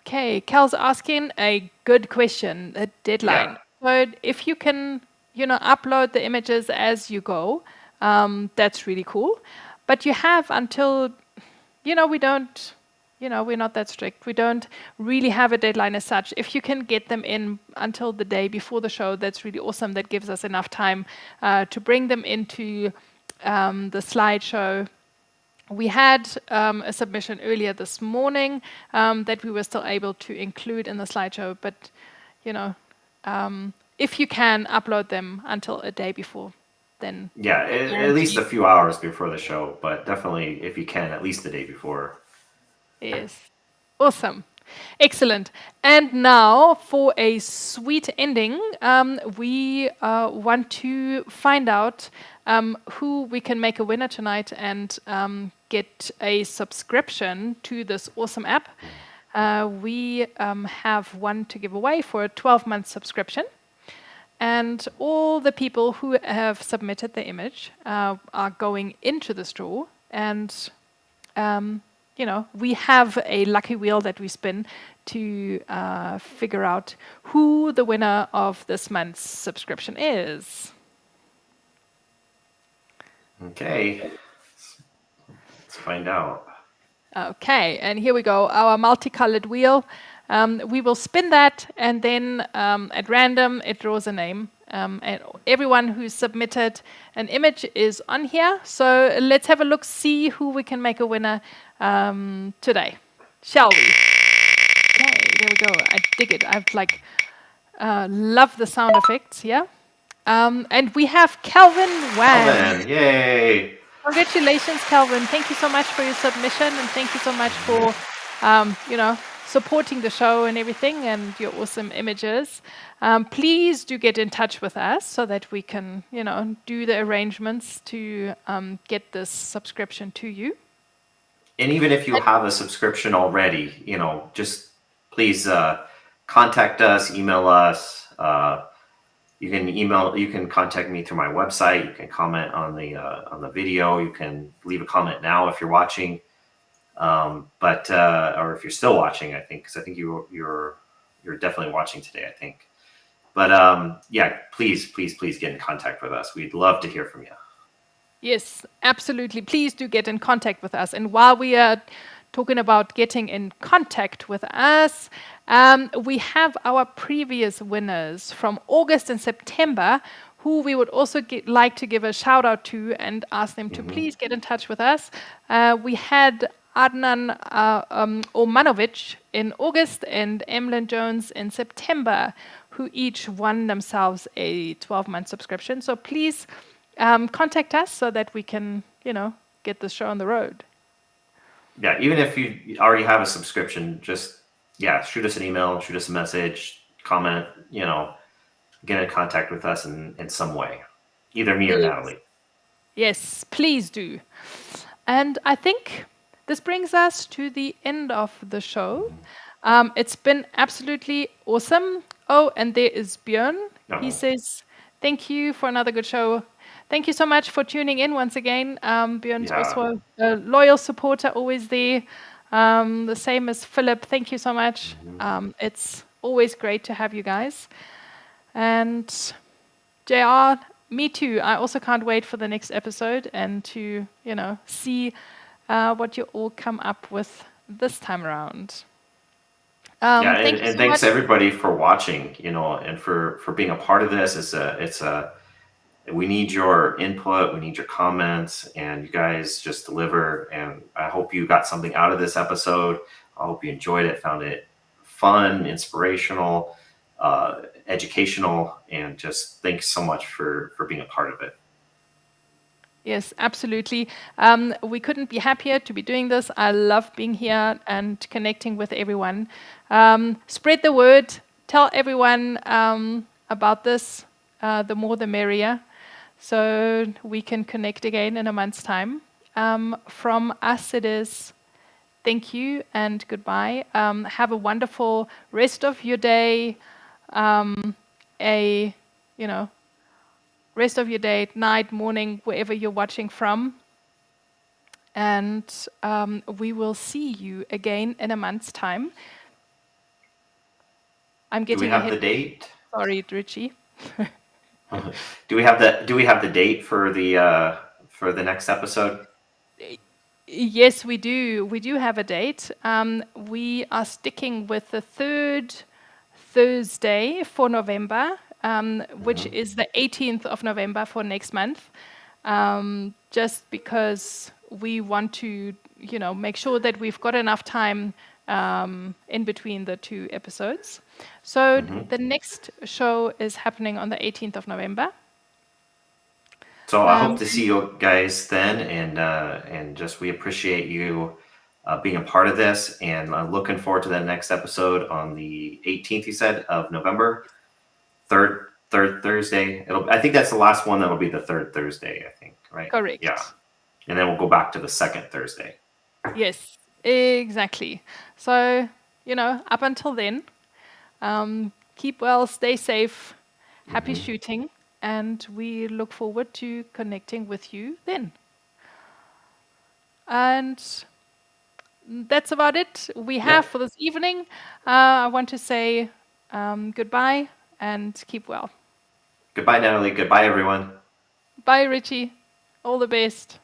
Okay, Cal's asking a good question, a deadline. Yeah. So if you can, upload the images as you go, that's really cool. But you have until, we're not that strict. We don't really have a deadline as such. If you can get them in until the day before the show, that's really awesome. That gives us enough time to bring them into the slideshow. We had a submission earlier this morning that we were still able to include in the slideshow, but if you can upload them until a day before, then yeah, at least a few hours before the show, but definitely if you can, at least the day before. Yes, awesome. Excellent. And now for a sweet ending, we want to find out who we can make a winner tonight and get a subscription to this awesome app. we have one to give away for a 12-month subscription. And all the people who have submitted the image are going into the straw. And, we have a lucky wheel that we spin to figure out who the winner of this month's subscription is. Okay. Let's find out. Okay, and here we go, our multicolored wheel. We will spin that, and then at random, it draws a name. And everyone who submitted an image is on here. So let's have a look, see who we can make a winner today. Shall we? Okay, there we go. I dig it. Love the sound effects, yeah? And we have Calvin Wang. Calvin, yay! Congratulations, Calvin. Thank you so much for your submission, and thank you so much for, supporting the show and everything, and your awesome images. Please do get in touch with us so that we can, do the arrangements to get this subscription to you. And even if you have a subscription already, just please contact us, email us. You can contact me through my website. You can comment on the video. You can leave a comment now if you're watching, or if you're still watching, I think, because I think you're definitely watching today, I think. But please get in contact with us. We'd love to hear from you. Yes, absolutely. Please do get in contact with us. And while we are talking about getting in contact with us, we have our previous winners from August and September, who we would also like to give a shout out to and ask them to please get in touch with us. We had Adnan Omanovic in August and Emlyn Jones in September, who each won themselves a 12-month subscription. So please contact us so that we can, get the show on the road. Yeah, even if you already have a subscription, just shoot us an email, shoot us a message, comment, get in contact with us in some way, either me or Natalie. Yes, please do. And I think this brings us to the end of the show. It's been absolutely awesome. Oh, and there is Björn. He says, thank you for another good show. Thank you so much for tuning in once again. Björn's also a loyal supporter, always there. The same as Philip. Thank you so much. It's always great to have you guys. And JR, me too. I also can't wait for the next episode and to, see what you all come up with this time around. And thanks everybody for watching, and for being a part of this. We need your input, we need your comments, and you guys just deliver. And I hope you got something out of this episode. I hope you enjoyed it, found it fun, inspirational, educational, and just thanks so much for being a part of it. Yes, absolutely. We couldn't be happier to be doing this. I love being here and connecting with everyone. Spread the word. Tell everyone about this. The more the merrier. So we can connect again in a month's time. From us, it is thank you and goodbye. Have a wonderful rest of your day. Rest of your day, night, morning, wherever you're watching from. And we will see you again in a month's time. I'm getting. Do we have the date? Sorry, Ritchie. Do we have the date for the next episode? Yes, we do. We do have a date. We are sticking with the third Thursday for November, which is the 18th of November for next month, just because we want to, make sure that we've got enough time in between the two episodes. So the next show is happening on the 18th of November. So I hope to see you guys then, and just we appreciate you being a part of this, and I'm looking forward to that next episode on the 18th. You said of November, third Thursday. I think that's the last one. That'll be the third Thursday. I think, right? Correct. Yeah, and then we'll go back to the second Thursday. Yes, exactly. So up until then, keep well, stay safe, happy shooting, and we look forward to connecting with you then. And that's about it we have for this evening. I want to say goodbye and keep well. Goodbye, Natalie. Goodbye, everyone. Bye, Ritchie. All the best.